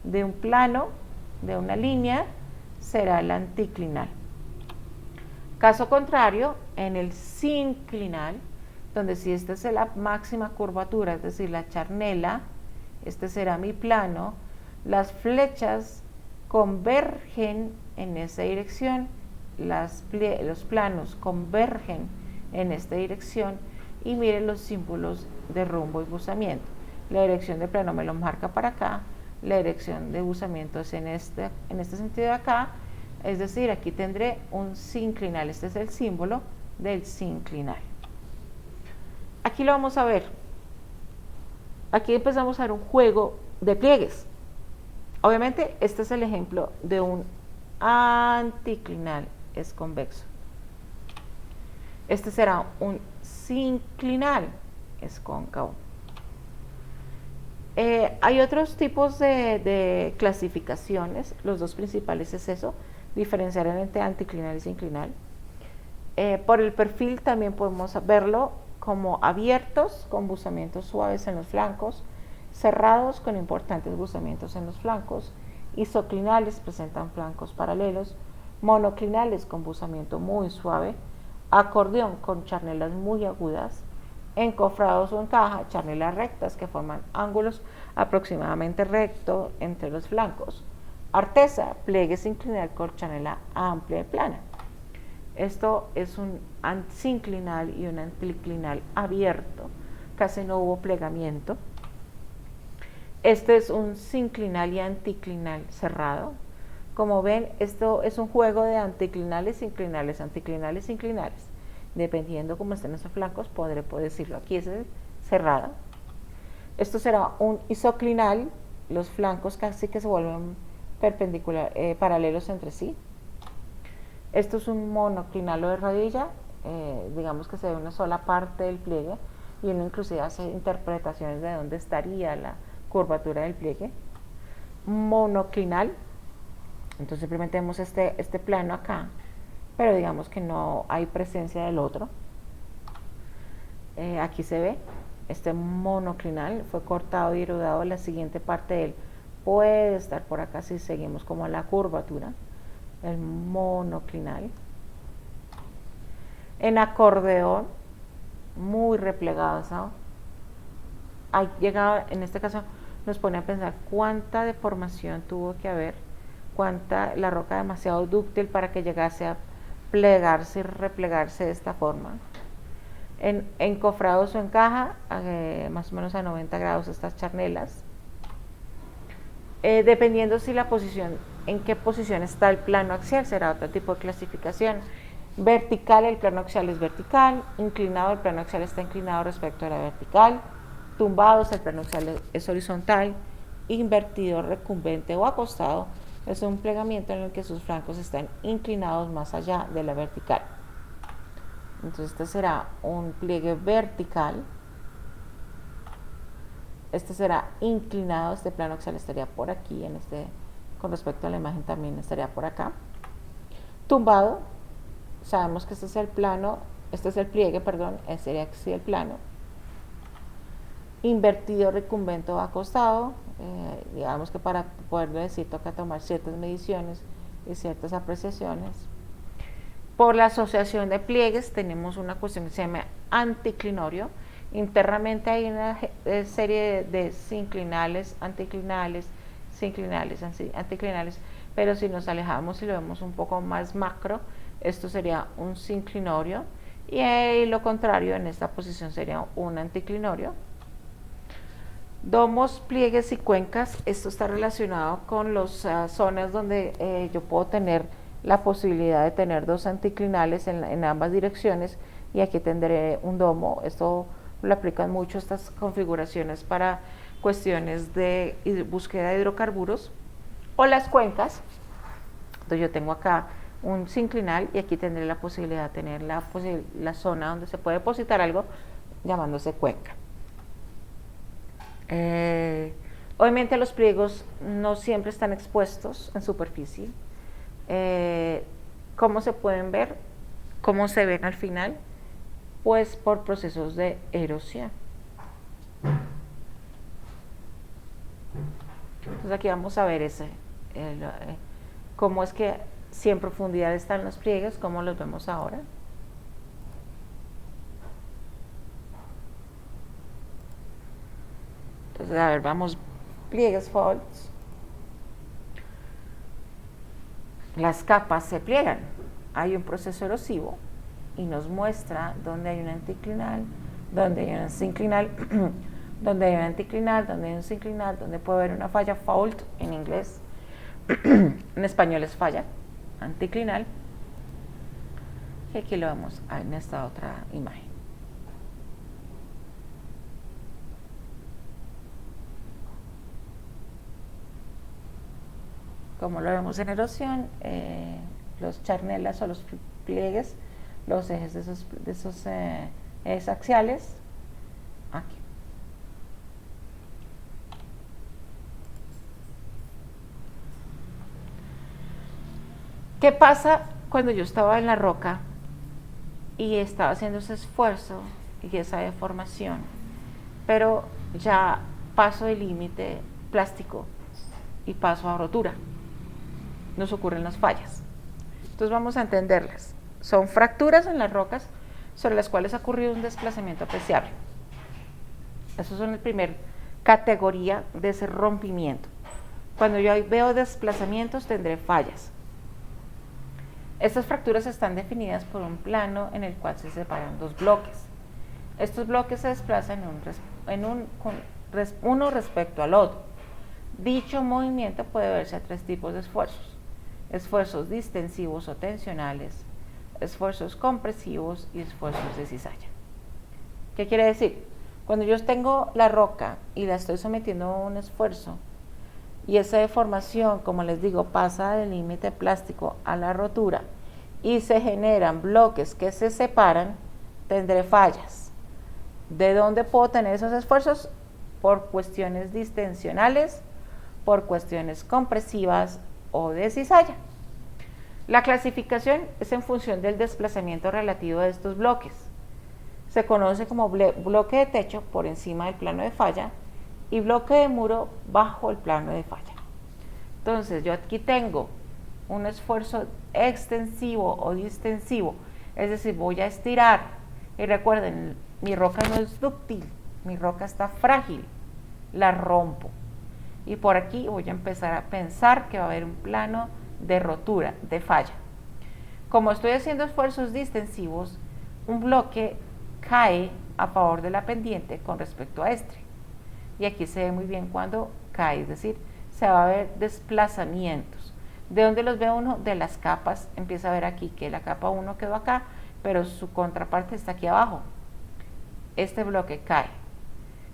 Speaker 1: de un plano, de una línea, será el anticlinal. Caso contrario, en el sinclinal, donde si esta es la máxima curvatura, es decir, la charnela, este será mi plano, las flechas convergen en esa dirección, los planos convergen en esta dirección y miren los símbolos de rumbo y buzamiento. La dirección de plano me lo marca para acá, la dirección de buzamiento es en este sentido de acá, es decir, aquí tendré un sinclinal. Este es el símbolo del sinclinal. Aquí lo vamos a ver. Aquí empezamos a ver un juego de pliegues. Obviamente este es el ejemplo de un anticlinal, es convexo. Este será un sinclinal, es cóncavo. Hay otros tipos de clasificaciones, los dos principales es eso, diferenciar entre anticlinal y sinclinal. Por el perfil también podemos verlo como abiertos, con buzamientos suaves en los flancos, cerrados con importantes buzamientos en los flancos, isoclinales, presentan flancos paralelos, monoclinales con buzamiento muy suave, acordeón con charnelas muy agudas, encofrados o en caja, charnelas rectas que forman ángulos aproximadamente rectos entre los flancos, artesa, pliegue sinclinal con charnela amplia y plana. Esto es un sinclinal y un anticlinal abierto, casi no hubo plegamiento. Este es un sinclinal y anticlinal cerrado. Como ven, esto es un juego de anticlinales, sinclinales, anticlinales, sinclinales. Dependiendo cómo estén esos flancos, podré decirlo. Aquí es cerrado. Esto será un isoclinal, los flancos casi que se vuelven paralelos entre sí. Esto es un monoclinal o de rodilla, digamos que se ve una sola parte del pliegue y uno inclusive hace interpretaciones de dónde estaría la curvatura del pliegue. Monoclinal, entonces simplemente vemos este plano acá, pero digamos que no hay presencia del otro. Aquí se ve, este monoclinal fue cortado y erodado, la siguiente parte de él puede estar por acá si seguimos como la curvatura, el monoclinal. En acordeón, muy replegados, ¿no? En este caso nos pone a pensar cuánta deformación tuvo que haber, la roca demasiado dúctil para que llegase a plegarse y replegarse de esta forma. En encofrados o en caja, más o menos a 90 grados estas charnelas. Dependiendo si en qué posición está el plano axial, será otro tipo de clasificación. Vertical, el plano axial es vertical, inclinado, el plano axial está inclinado respecto a la vertical, tumbados, el plano axial es horizontal, invertido, recumbente o acostado, es un plegamiento en el que sus flancos están inclinados más allá de la vertical. Entonces este será un pliegue vertical, este será inclinado, este plano axial estaría por aquí, con respecto a la imagen también estaría por acá. Tumbado, sabemos que este es el plano, este es el pliegue, perdón, este sería así el plano. Invertido, recumbento, acostado, digamos que para poderlo decir toca tomar ciertas mediciones y ciertas apreciaciones. Por la asociación de pliegues tenemos una cuestión que se llama anticlinorio. Internamente hay una serie de sinclinales, anticlinales, sinclinales, anticlinales, pero si nos alejamos y lo vemos un poco más macro, esto sería un sinclinorio, y lo contrario en esta posición sería un anticlinorio. Domos, pliegues y cuencas, esto está relacionado con las zonas donde yo puedo tener la posibilidad de tener dos anticlinales en ambas direcciones, y aquí tendré un domo. Esto lo aplican mucho estas configuraciones para cuestiones de búsqueda de hidrocarburos. O las cuencas, entonces yo tengo acá un sinclinal y aquí tendré la posibilidad de tener la zona donde se puede depositar algo, llamándose cuenca. Obviamente los pliegos no siempre están expuestos en superficie. ¿Cómo se pueden ver? ¿Cómo se ven al final? Pues por procesos de erosión. Entonces aquí vamos a ver cómo es que si en profundidad están los pliegues, cómo los vemos ahora. Entonces, a ver, vamos, pliegues, faults. Las capas se pliegan. Hay un proceso erosivo y nos muestra dónde hay un anticlinal, dónde hay un sinclinal, dónde hay un anticlinal, dónde hay un sinclinal, dónde puede haber una falla, fault en inglés. En español es falla, anticlinal. Y aquí lo vemos en esta otra imagen. Como lo vemos en erosión, los charnelas o los pliegues, los ejes de esos ejes axiales, aquí. ¿Qué pasa cuando yo estaba en la roca y estaba haciendo ese esfuerzo y esa deformación, pero ya paso el límite plástico y paso a rotura? Nos ocurren las fallas. Entonces vamos a entenderlas. Son fracturas en las rocas sobre las cuales ha ocurrido un desplazamiento apreciable. Esos son la primera categoría de ese rompimiento. Cuando yo veo desplazamientos tendré fallas. Estas fracturas están definidas por un plano en el cual se separan dos bloques. Estos bloques se desplazan uno respecto al otro. Dicho movimiento puede verse a tres tipos de esfuerzos: esfuerzos distensivos o tensionales, esfuerzos compresivos y esfuerzos de cizalla. ¿Qué quiere decir? Cuando yo tengo la roca y la estoy sometiendo a un esfuerzo y esa deformación, como les digo, pasa del límite plástico a la rotura y se generan bloques que se separan, tendré fallas. ¿De dónde puedo tener esos esfuerzos? Por cuestiones distensionales, por cuestiones compresivas o de cizalla. La clasificación es en función del desplazamiento relativo de estos bloques. Se conoce como bloque de techo por encima del plano de falla y bloque de muro bajo el plano de falla. Entonces yo aquí tengo un esfuerzo extensivo o distensivo, es decir, voy a estirar, y recuerden, mi roca no es dúctil, mi roca está frágil, la rompo. Y por aquí voy a empezar a pensar que va a haber un plano de rotura, de falla. Como estoy haciendo esfuerzos distensivos, un bloque cae a favor de la pendiente con respecto a este. Y aquí se ve muy bien cuando cae, es decir, se va a ver desplazamientos. ¿De dónde los ve uno? De las capas. Empieza a ver aquí que la capa 1 quedó acá, pero su contraparte está aquí abajo. Este bloque cae.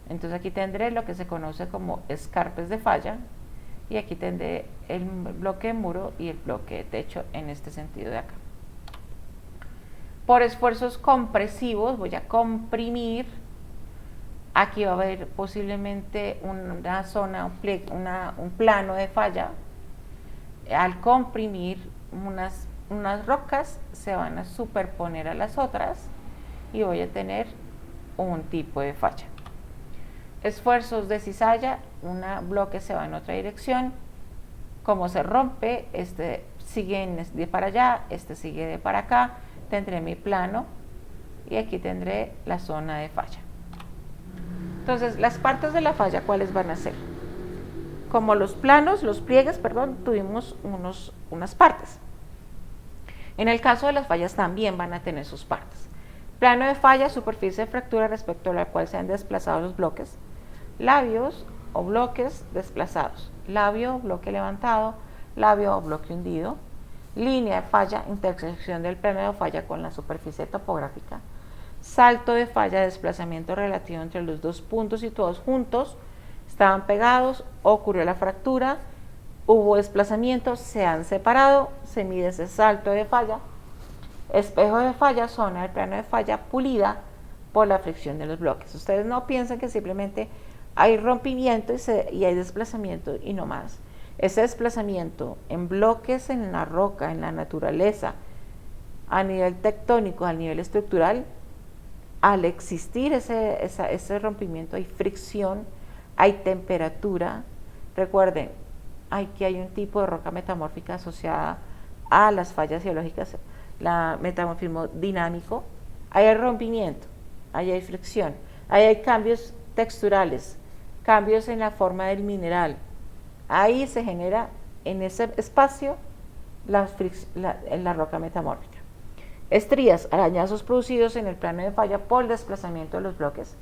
Speaker 1: Entonces aquí tendré lo que se conoce como escarpes de falla, y aquí tendré el bloque de muro y el bloque de techo en este sentido de acá. Por esfuerzos compresivos voy a comprimir. Aquí va a haber posiblemente una zona, un plano de falla. Al comprimir, unas rocas se van a superponer a las otras y voy a tener un tipo de falla. Esfuerzos de cizalla, un bloque se va en otra dirección. Como se rompe, este sigue de para allá, este sigue de para acá. Tendré mi plano y aquí tendré la zona de falla. Entonces, las partes de la falla, ¿cuáles van a ser? Como los pliegues, tuvimos unas partes. En el caso de las fallas también van a tener sus partes. Plano de falla, superficie de fractura respecto a la cual se han desplazado los bloques. Labios o bloques desplazados. Labio, bloque levantado. Labio o bloque hundido. Línea de falla, intersección del plano de falla con la superficie topográfica. Salto de falla, desplazamiento relativo entre los dos puntos situados juntos. Estaban pegados, ocurrió la fractura, hubo desplazamiento, se han separado, se mide ese salto de falla. Espejo de falla, zona del plano de falla pulida por la fricción de los bloques. Ustedes no piensen que simplemente hay rompimiento y hay desplazamiento y no más. Ese desplazamiento en bloques, en la roca, en la naturaleza, a nivel tectónico, a nivel estructural, al existir ese rompimiento hay fricción, hay temperatura. Recuerden, aquí hay un tipo de roca metamórfica asociada a las fallas geológicas, la metamorfismo dinámico. Ahí hay rompimiento, ahí hay fricción, ahí hay cambios texturales, cambios en la forma del mineral. Ahí se genera en ese espacio la roca metamórfica. Estrías, arañazos producidos en el plano de falla por el desplazamiento de los bloques.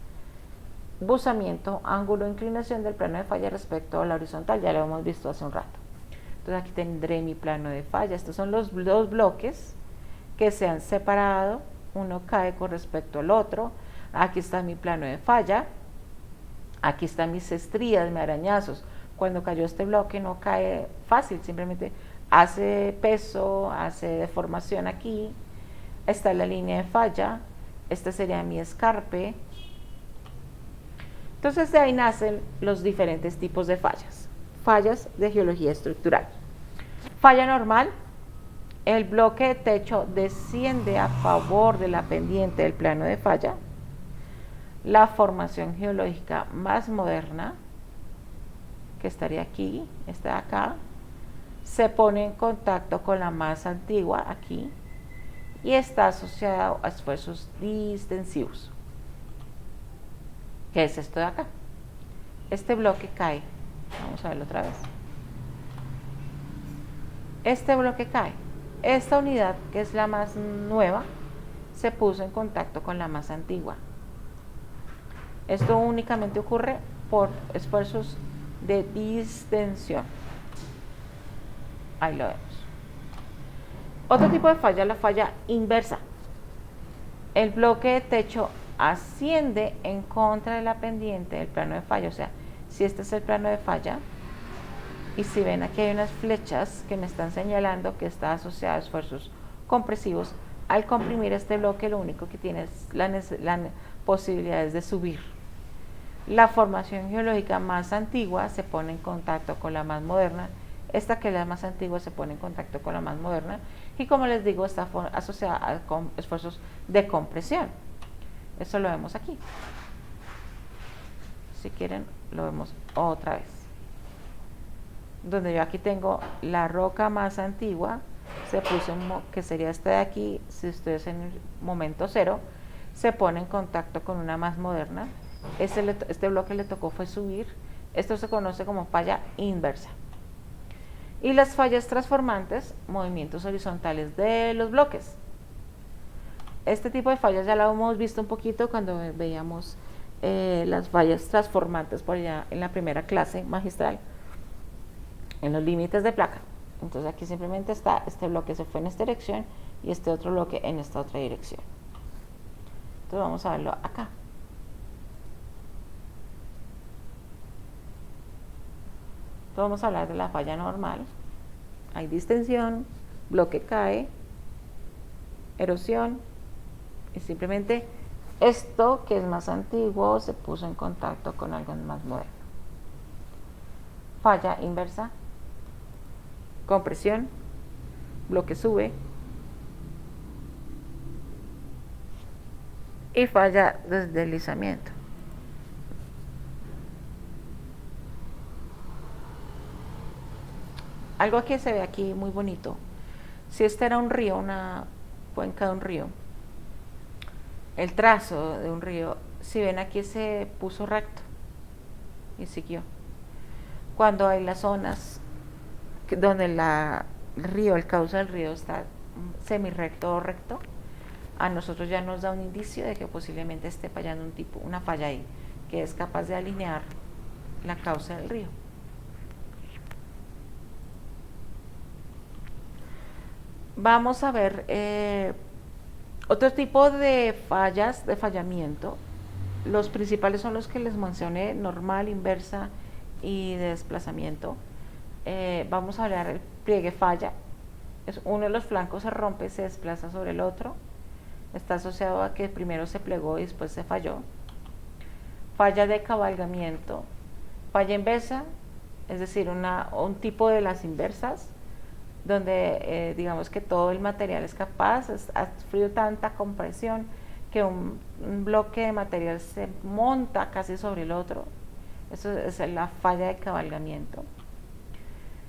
Speaker 1: Buzamiento, ángulo de inclinación del plano de falla respecto a la horizontal, ya lo hemos visto hace un rato. Entonces aquí tendré mi plano de falla. Estos son los dos bloques que se han separado, uno cae con respecto al otro. Aquí está mi plano de falla, aquí están mis estrías, mis arañazos. Cuando cayó este bloque no cae fácil, simplemente hace peso, hace deformación aquí. Está la línea de falla, este sería mi escarpe. Entonces de ahí nacen los diferentes tipos de fallas. Fallas de geología estructural. Falla normal, el bloque de techo desciende a favor de la pendiente del plano de falla. La formación geológica más moderna, que estaría aquí, está acá, se pone en contacto con la más antigua, aquí, y está asociado a esfuerzos distensivos. ¿Qué es esto de acá? Este bloque cae. Vamos a verlo otra vez. Este bloque cae. Esta unidad, que es la más nueva, se puso en contacto con la más antigua. Esto únicamente ocurre por esfuerzos de distensión. Ahí lo vemos. Otro tipo de falla es la falla inversa. El bloque de techo asciende en contra de la pendiente del plano de falla. O sea, si este es el plano de falla, y si ven aquí hay unas flechas que me están señalando que está asociado a esfuerzos compresivos, al comprimir este bloque lo único que tiene es la posibilidad de subir. La formación geológica más antigua se pone en contacto con la más moderna. Esta, que es la más antigua, se pone en contacto con la más moderna y, como les digo, está asociada con esfuerzos de compresión. Eso lo vemos aquí. Si quieren, lo vemos otra vez. Donde yo aquí tengo la roca más antigua, se puso que sería esta de aquí. Si ustedes en el momento cero se pone en contacto con una más moderna, este bloque le tocó fue subir. Esto se conoce como falla inversa. Y las fallas transformantes, movimientos horizontales de los bloques. Este tipo de fallas ya lo hemos visto un poquito cuando veíamos las fallas transformantes por allá en la primera clase magistral, en los límites de placa. Entonces aquí simplemente está este bloque se fue en esta dirección y este otro bloque en esta otra dirección. Entonces vamos a verlo acá. Entonces vamos a hablar de la falla normal. Hay distensión, bloque cae, erosión, Y simplemente esto que es más antiguo se puso en contacto con algo más moderno. Falla inversa, compresión, bloque sube y falla deslizamiento. Algo que se ve aquí muy bonito. Si este era un río, una cuenca de un río, el trazo de un río, si ven aquí se puso recto y siguió. Cuando hay las zonas donde el río, el cauce del río está semirrecto o recto, a nosotros ya nos da un indicio de que posiblemente esté fallando una falla ahí, que es capaz de alinear la cauce del río. Vamos a ver otro tipo de fallas, de fallamiento. Los principales son los que les mencioné: normal, inversa y de desplazamiento. Vamos a hablar del pliegue falla. Uno de los flancos se rompe, se desplaza sobre el otro. Está asociado a que primero se plegó y después se falló. Falla de cabalgamiento. Falla inversa, es decir, un tipo de las inversas, donde digamos que todo el material es capaz, ha sufrido tanta compresión que un bloque de material se monta casi sobre el otro. Eso es la falla de cabalgamiento.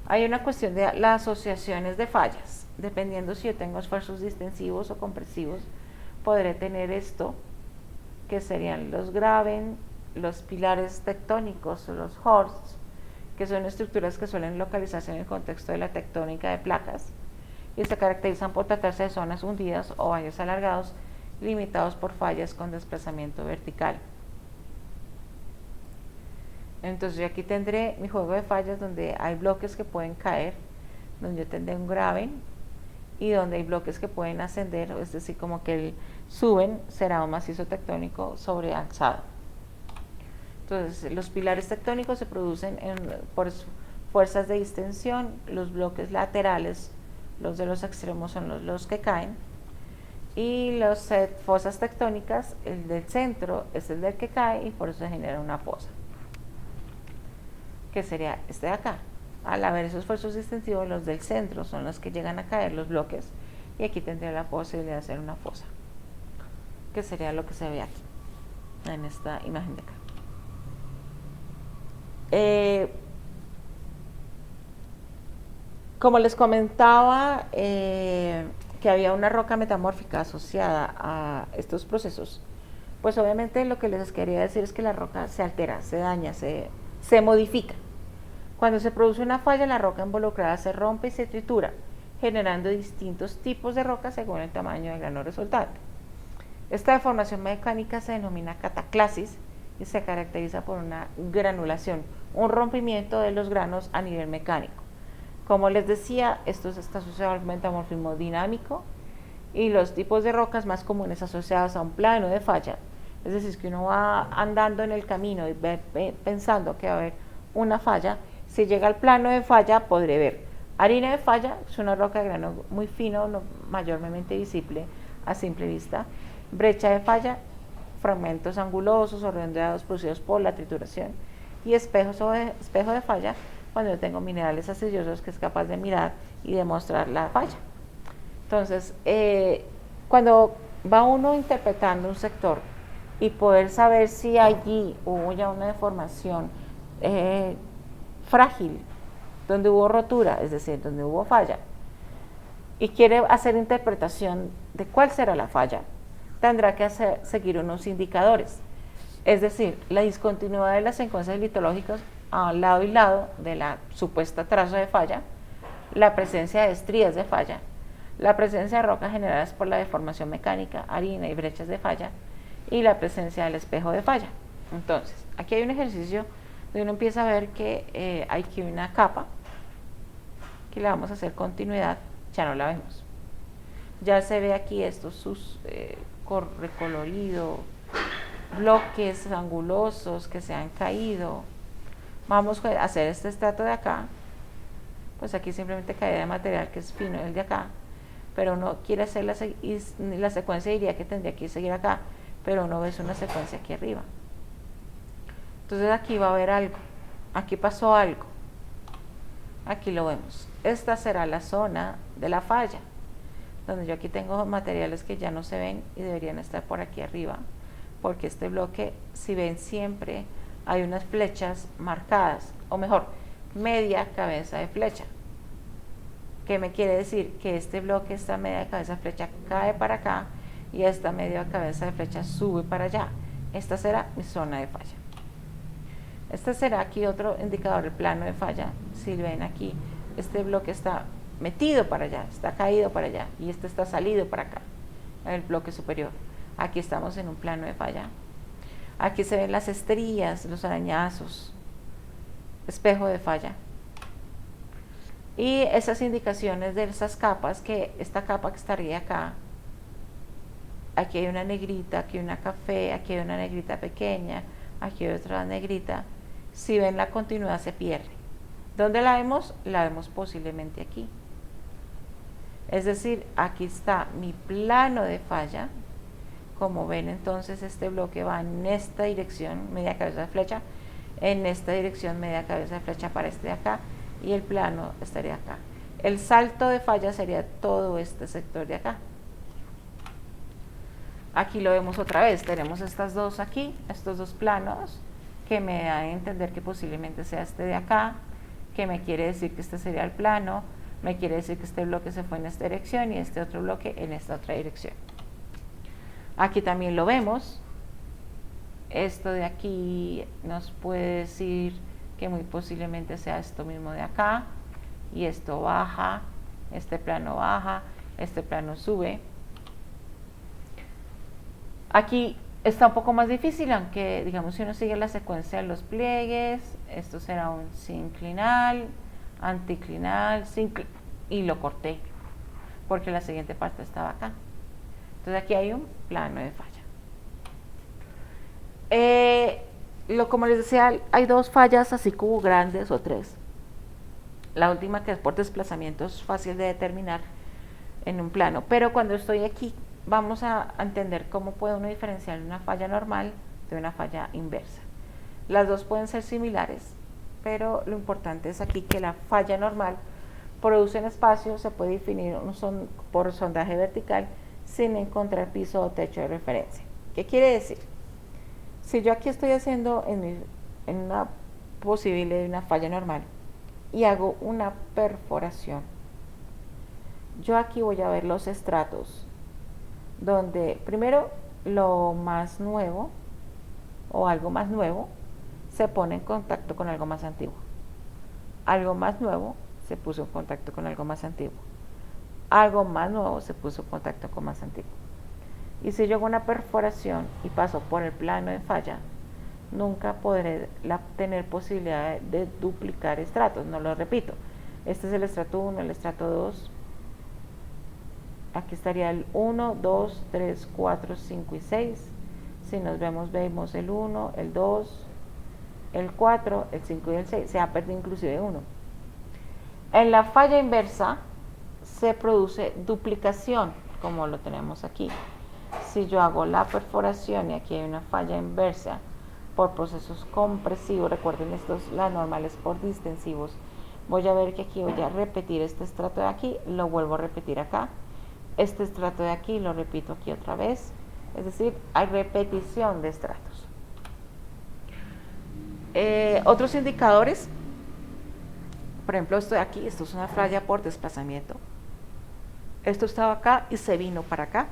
Speaker 1: Hay una cuestión de las asociaciones de fallas. Dependiendo si yo tengo esfuerzos distensivos o compresivos, podré tener esto, que serían los graben, los pilares tectónicos, los horsts, que son estructuras que suelen localizarse en el contexto de la tectónica de placas y se caracterizan por tratarse de zonas hundidas o valles alargados limitados por fallas con desplazamiento vertical. Entonces yo aquí tendré mi juego de fallas donde hay bloques que pueden caer, donde yo tendré un graben, y donde hay bloques que pueden ascender, es decir, como que suben, será un macizo tectónico sobrealzado. Entonces los pilares tectónicos se producen por fuerzas de distensión. Los bloques laterales, los de los extremos, son los que caen, y las fosas tectónicas, el del centro es el del que cae y por eso se genera una fosa, que sería este de acá. Al haber esos esfuerzos distensivos, los del centro son los que llegan a caer los bloques, y aquí tendría la posibilidad de hacer una fosa, que sería lo que se ve aquí en esta imagen de acá. Como les comentaba, que había una roca metamórfica asociada a estos procesos, pues obviamente lo que les quería decir es que la roca se altera, se daña, se modifica. Cuando se produce una falla, la roca involucrada se rompe y se tritura, generando distintos tipos de rocas según el tamaño del grano resultante. Esta deformación mecánica se denomina cataclasis y se caracteriza por una granulación, un rompimiento de los granos a nivel mecánico. Como les decía, esto está asociado al metamorfismo dinámico, y los tipos de rocas más comunes asociados a un plano de falla, es decir, que uno va andando en el camino y pensando que va a haber una falla. Si llega al plano de falla, podré ver harina de falla, es una roca de grano muy fino, no mayormente visible a simple vista. Brecha de falla, fragmentos angulosos o redondeados producidos por la trituración. Y espejo de falla, cuando yo tengo minerales arcillosos que es capaz de mirar y demostrar la falla. Entonces, cuando va uno interpretando un sector y poder saber si allí hubo ya una deformación frágil, donde hubo rotura, es decir, donde hubo falla, y quiere hacer interpretación de cuál será la falla, tendrá que seguir unos indicadores, es decir, la discontinuidad de las secuencias litológicas a lado y lado de la supuesta trazo de falla, la presencia de estrías de falla, la presencia de rocas generadas por la deformación mecánica, harina y brechas de falla, y la presencia del espejo de falla. Entonces, aquí hay un ejercicio donde uno empieza a ver que hay aquí una capa que le vamos a hacer continuidad, ya no la vemos. Ya se ve aquí estos recolorido, bloques angulosos que se han caído. Vamos a hacer este estrato de acá, pues aquí simplemente caída de material que es fino, el de acá. pero uno quiere hacer la secuencia, diría que tendría que seguir acá, pero uno ve una secuencia aquí arriba. Entonces aquí va a haber algo, aquí pasó algo, aquí lo vemos. Esta será la zona de la falla, donde yo aquí tengo materiales que ya no se ven y deberían estar por aquí arriba, porque este bloque, si ven siempre, hay unas flechas marcadas, o mejor, media cabeza de flecha. ¿Qué me quiere decir? Que este bloque, esta media cabeza de flecha cae para acá y esta media cabeza de flecha sube para allá. Esta será mi zona de falla. Este será aquí otro indicador del plano de falla. Si ven aquí, este bloque está metido para allá, está caído para allá y este está salido para acá, el bloque superior. Aquí estamos en un plano de falla. Aquí se ven las estrías, los arañazos, espejo de falla. Y esas indicaciones de esas capas, que esta capa que estaría acá, aquí hay una negrita, aquí hay una café, aquí hay una negrita pequeña, aquí hay otra negrita. Si ven la continuidad se pierde. ¿Dónde la vemos? La vemos posiblemente aquí. Es decir, aquí está mi plano de falla. Como ven, entonces este bloque va en esta dirección, media cabeza de flecha, en esta dirección, media cabeza de flecha para este de acá, y el plano estaría acá. El salto de falla sería todo este sector de acá. Aquí lo vemos otra vez, tenemos estas dos aquí, estos dos planos, que me da a entender que posiblemente sea este de acá, que me quiere decir que este sería el plano, me quiere decir que este bloque se fue en esta dirección y este otro bloque en esta otra dirección. Aquí también lo vemos. Esto de aquí nos puede decir que muy posiblemente sea esto mismo de acá, y esto baja, este plano baja, este plano sube. Aquí está un poco más difícil, aunque digamos si uno sigue la secuencia de los pliegues, esto será un sinclinal, anticlinal, y lo corté, porque la siguiente parte estaba acá. Entonces aquí hay un plano de falla. Como les decía, hay dos fallas así como grandes o tres. La última, que es por desplazamiento, es fácil de determinar en un plano, pero cuando estoy aquí vamos a entender cómo puede uno diferenciar una falla normal de una falla inversa. Las dos pueden ser similares, pero lo importante es aquí que la falla normal produce un espacio, se puede definir por sondaje vertical sin encontrar piso o techo de referencia. ¿Qué quiere decir? Si yo aquí estoy haciendo en una posible de una falla normal y hago una perforación, yo aquí voy a ver los estratos, donde primero lo más nuevo o algo más nuevo se pone en contacto con algo más antiguo. Algo más nuevo se puso en contacto con algo más antiguo. Algo más nuevo se puso en contacto con más antiguo. Y si yo hago una perforación y paso por el plano de falla, nunca podré tener posibilidad de duplicar estratos, no lo repito. Este es el estrato 1, el estrato 2. Aquí estaría el 1, 2, 3, 4, 5 y 6. Si nos vemos el 1, el 2, el 4, el 5 y el 6. Se ha perdido inclusive 1. En la falla inversa se produce duplicación, como lo tenemos aquí. Si yo hago la perforación y aquí hay una falla inversa por procesos compresivos, recuerden estos, las normales por distensivos, voy a ver que aquí voy a repetir este estrato de aquí, lo vuelvo a repetir acá, este estrato de aquí lo repito aquí otra vez, es decir, hay repetición de estratos. Otros indicadores, por ejemplo, esto de aquí, esto es una falla por desplazamiento, esto estaba acá y se vino para acá.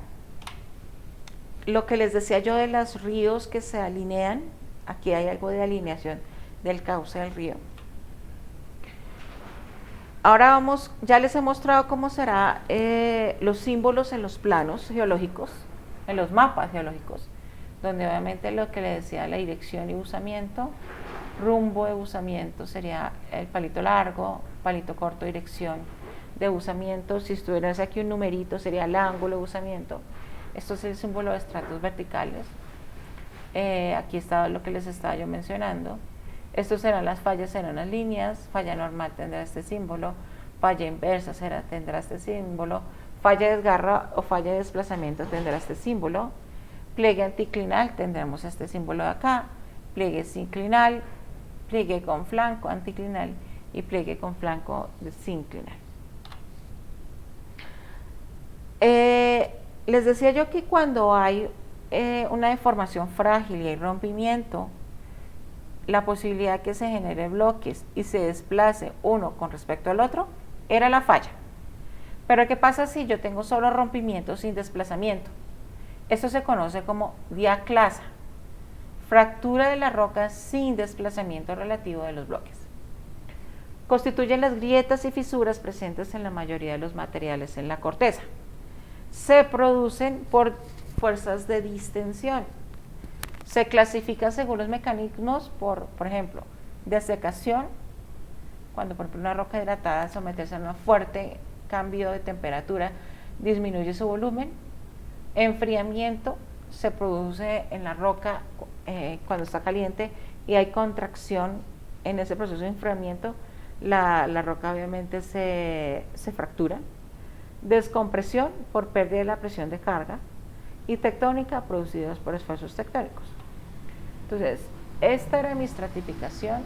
Speaker 1: Lo que les decía yo de los ríos que se alinean, aquí hay algo de alineación del cauce del río. Ahora ya les he mostrado cómo serán los símbolos en los planos geológicos, en los mapas geológicos, donde obviamente lo que les decía, la dirección y buzamiento, rumbo de buzamiento sería el palito largo, palito corto, dirección de buzamiento. Si estuviera aquí un numerito sería el ángulo de buzamiento. Esto es el símbolo de estratos verticales. Aquí está lo que les estaba yo mencionando. Estos serán las fallas, serán las líneas. Falla normal tendrá este símbolo, falla inversa tendrá este símbolo, Falla de desgarro o falla de desplazamiento tendrá este símbolo. Pliegue anticlinal tendremos este símbolo de acá. Pliegue sinclinal, pliegue con flanco anticlinal y pliegue con flanco sinclinal. Les decía yo que cuando hay una deformación frágil y hay rompimiento, la posibilidad de que se genere bloques y se desplace uno con respecto al otro era la falla. Pero ¿qué pasa si yo tengo solo rompimiento sin desplazamiento? Esto se conoce como diaclasa, fractura de la roca sin desplazamiento relativo de los bloques. Constituyen las grietas y fisuras presentes en la mayoría de los materiales en la corteza. Se producen por fuerzas de distensión. Se clasifican según los mecanismos por ejemplo, desecación, cuando por ejemplo una roca hidratada al someterse a un fuerte cambio de temperatura disminuye su volumen. Enfriamiento, se produce en la roca cuando está caliente y hay contracción en ese proceso de enfriamiento, la roca obviamente se fractura. Descompresión por pérdida de la presión de carga y tectónica producidas por esfuerzos tectónicos. Entonces, esta era mi estratificación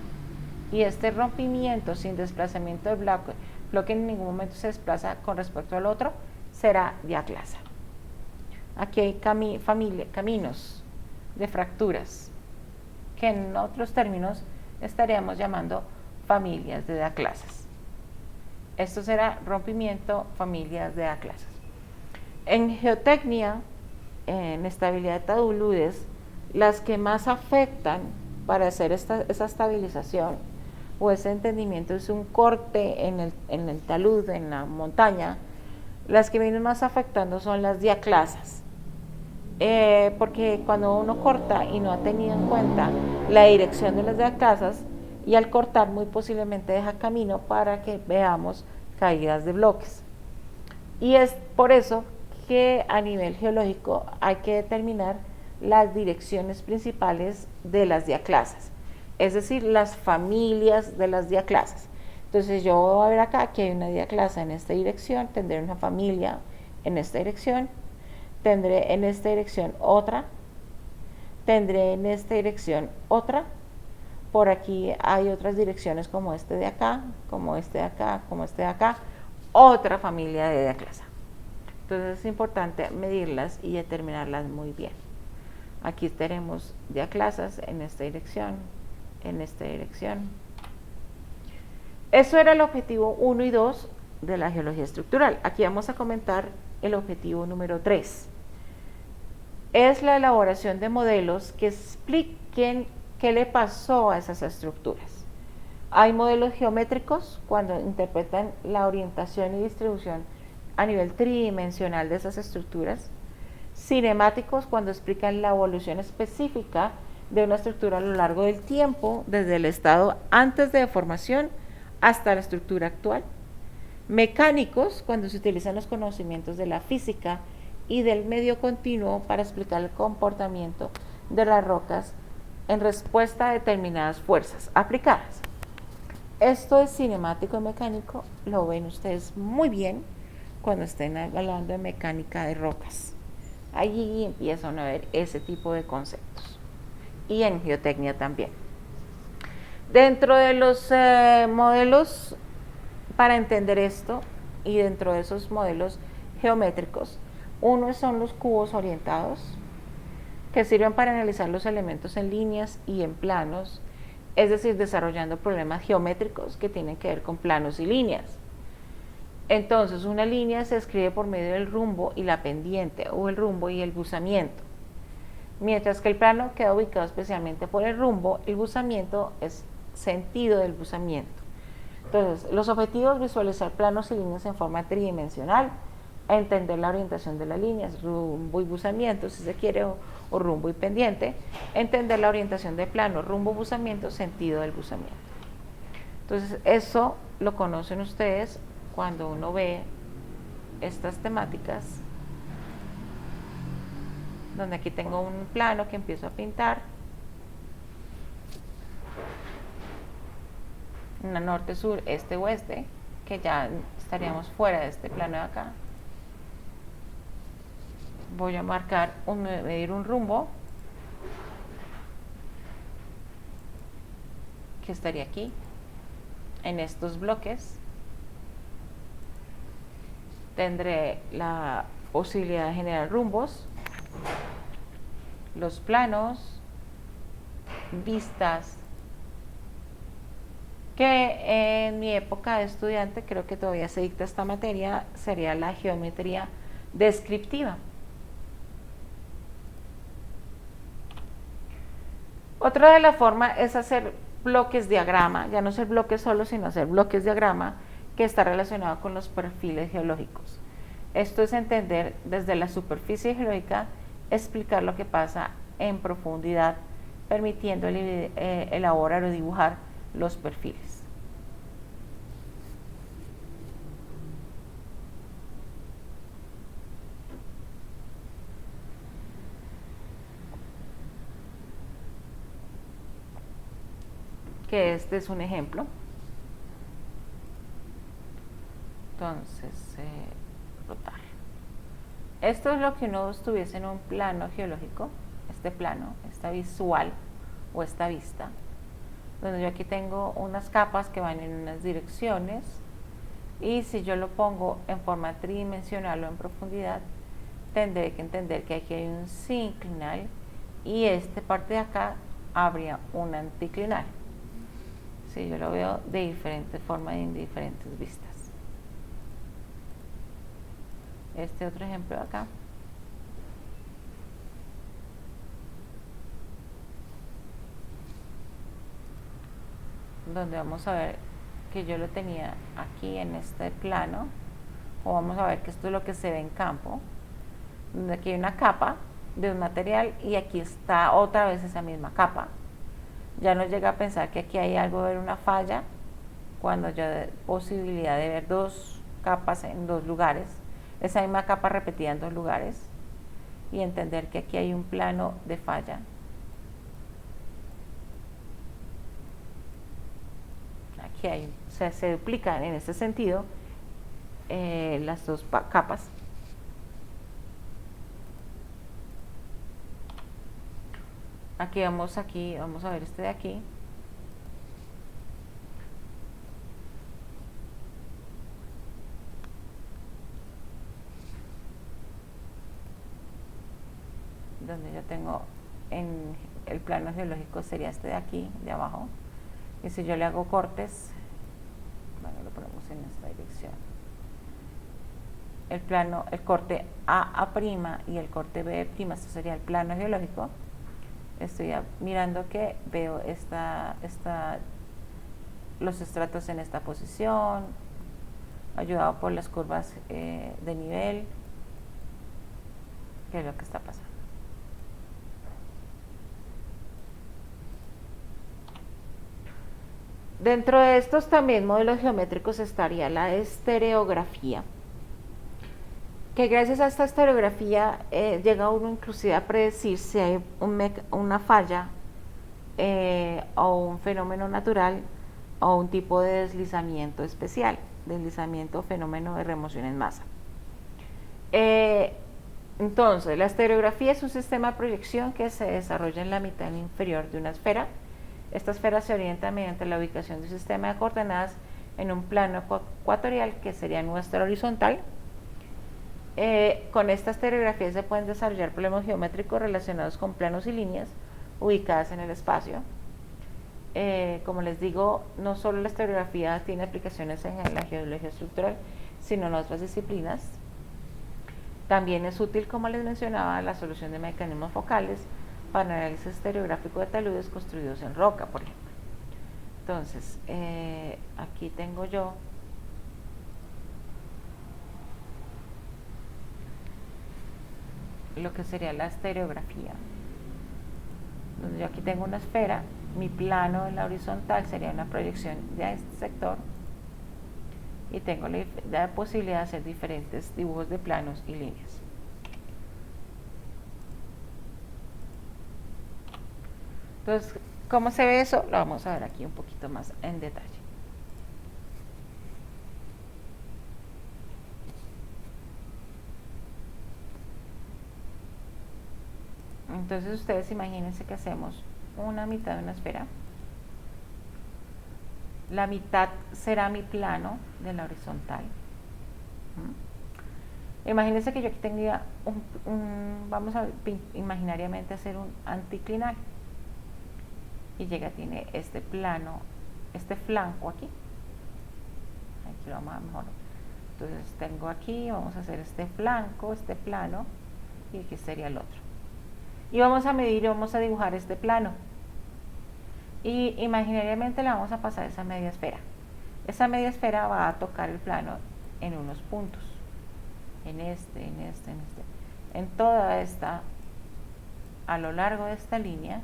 Speaker 1: y este rompimiento sin desplazamiento del bloque en ningún momento se desplaza con respecto al otro, será diaclasa. Aquí hay caminos de fracturas que en otros términos estaríamos llamando familias de diaclasas. Esto será rompimiento, familias de diaclasas. En geotecnia, en estabilidad de taludes, las que más afectan para hacer esa estabilización o ese entendimiento es un corte en el talud, en la montaña. Las que vienen más afectando son las diaclasas. Porque cuando uno corta y no ha tenido en cuenta la dirección de las diaclasas, y al cortar muy posiblemente deja camino para que veamos caídas de bloques. Y es por eso que a nivel geológico hay que determinar las direcciones principales de las diaclasas, es decir, las familias de las diaclasas. Entonces yo voy a ver acá que hay una diaclasa en esta dirección, tendré una familia en esta dirección, tendré en esta dirección otra, tendré en esta dirección otra, por aquí hay otras direcciones como este de acá, como este de acá, como este de acá, otra familia de diaclasa. Entonces es importante medirlas y determinarlas muy bien. Aquí tenemos diaclasas en esta dirección, en esta dirección. Eso era el objetivo 1 y 2 de la geología estructural. Aquí vamos a comentar el objetivo número 3. Es la elaboración de modelos que expliquen qué le pasó a esas estructuras. Hay modelos geométricos cuando interpretan la orientación y distribución a nivel tridimensional de esas estructuras. Cinemáticos cuando explican la evolución específica de una estructura a lo largo del tiempo, desde el estado antes de deformación hasta la estructura actual. Mecánicos cuando se utilizan los conocimientos de la física y del medio continuo para explicar el comportamiento de las rocas en respuesta a determinadas fuerzas aplicadas. Esto es cinemático y mecánico, lo ven ustedes muy bien cuando estén hablando de mecánica de rocas. Allí empiezan a ver ese tipo de conceptos. Y en geotecnia también. Dentro de los modelos para entender esto, y dentro de esos modelos geométricos, uno son los cubos orientados, que sirven para analizar los elementos en líneas y en planos, es decir, desarrollando problemas geométricos que tienen que ver con planos y líneas. Entonces, una línea se escribe por medio del rumbo y la pendiente, o el rumbo y el buzamiento. Mientras que el plano queda ubicado especialmente por el rumbo, el buzamiento es sentido del buzamiento. Entonces, los objetivos: visualizar planos y líneas en forma tridimensional, entender la orientación de las líneas, rumbo y buzamiento, si se quiere, o rumbo y pendiente, entender la orientación de plano, rumbo, buzamiento, sentido del buzamiento. Entonces, eso lo conocen ustedes cuando uno ve estas temáticas, donde aquí tengo un plano que empiezo a pintar, una norte, sur, este, oeste, que ya estaríamos fuera de este plano de acá. Voy a marcar, medir un rumbo que estaría aquí, en estos bloques. Tendré la posibilidad de generar rumbos, los planos, vistas, que en mi época de estudiante, creo que todavía se dicta esta materia, sería la geometría descriptiva. Otra de las formas es hacer bloques diagrama, ya no ser bloques solo, sino hacer bloques diagrama, que está relacionado con los perfiles geológicos. Esto es entender desde la superficie geológica, explicar lo que pasa en profundidad, permitiendo elaborar o dibujar los perfiles. Que este es un ejemplo. Entonces, rotar. Esto es lo que uno estuviese en un plano geológico, este plano, esta visual o esta vista, donde yo aquí tengo unas capas que van en unas direcciones, y si yo lo pongo en forma tridimensional o en profundidad, tendré que entender que aquí hay un sinclinal y esta parte de acá habría un anticlinal. Si yo lo veo de diferentes formas y en diferentes vistas. Este otro ejemplo de acá. Donde vamos a ver que yo lo tenía aquí en este plano, o vamos a ver que esto es lo que se ve en campo, donde aquí hay una capa de un material y aquí está otra vez esa misma capa. Ya nos llega a pensar que aquí hay algo de ver una falla, cuando yo hay posibilidad de ver dos capas en dos lugares, esa misma capa repetida en dos lugares, y entender que aquí hay un plano de falla. Aquí hay, o sea, se duplican en este sentido las dos capas. Aquí vamos a ver este de aquí. Donde yo tengo en el plano geológico sería este de aquí, de abajo. Y si yo le hago cortes, bueno, lo ponemos en esta dirección. El plano, el corte A' y el corte B', esto sería el plano geológico. Estoy mirando que veo los estratos en esta posición, ayudado por las curvas de nivel, que es lo que está pasando. Dentro de estos también modelos geométricos estaría la estereografía, que gracias a esta estereografía llega uno inclusive a predecir si hay una falla o un fenómeno natural o un tipo de deslizamiento especial, deslizamiento o fenómeno de remoción en masa. Entonces, la estereografía es un sistema de proyección que se desarrolla en la mitad inferior de una esfera. Esta esfera se orienta mediante la ubicación de un sistema de coordenadas en un plano ecuatorial, que sería nuestro horizontal. Con esta estereografía se pueden desarrollar problemas geométricos relacionados con planos y líneas ubicadas en el espacio. Como les digo, no solo la estereografía tiene aplicaciones en la geología estructural, sino en otras disciplinas. También es útil, como les mencionaba, la solución de mecanismos focales para análisis estereográfico de taludes construidos en roca, por ejemplo. Entonces, aquí tengo yo lo que sería la estereografía, donde yo aquí tengo una esfera, mi plano en la horizontal sería una proyección de este sector, y tengo la posibilidad de hacer diferentes dibujos de planos y líneas. Entonces, ¿cómo se ve eso? Lo vamos a ver aquí un poquito más en detalle. Entonces ustedes imagínense que hacemos una mitad de una esfera. La mitad será mi plano de la horizontal. Imagínense que yo aquí tendría vamos a imaginariamente hacer un anticlinal. Y llega, tiene este plano, este flanco aquí. Aquí lo vamos a mejor. Entonces tengo aquí, vamos a hacer este flanco, este plano, y aquí sería el otro. Y vamos a medir y vamos a dibujar este plano. Y imaginariamente le vamos a pasar esa media esfera. Esa media esfera va a tocar el plano en unos puntos. En este. En toda esta, a lo largo de esta línea,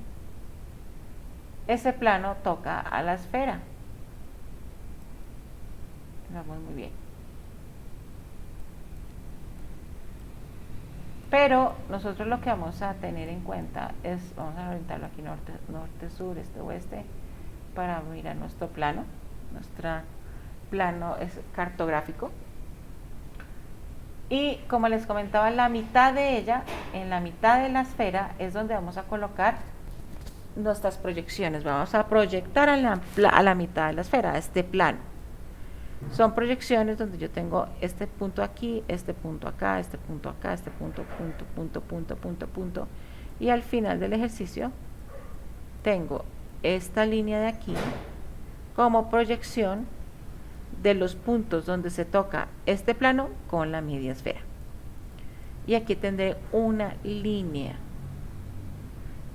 Speaker 1: ese plano toca a la esfera. Vamos muy bien. Pero nosotros lo que vamos a tener en cuenta es, vamos a orientarlo aquí norte, sur, este, oeste, para mirar nuestro plano. Nuestro plano es cartográfico. Y como les comentaba, la mitad de ella, en la mitad de la esfera, es donde vamos a colocar nuestras proyecciones. Vamos a proyectar a la mitad de la esfera, a este plano. Son proyecciones donde yo tengo este punto aquí, este punto acá, este punto acá, este punto, punto. Y al final del ejercicio tengo esta línea de aquí como proyección de los puntos donde se toca este plano con la media esfera. Y aquí tendré una línea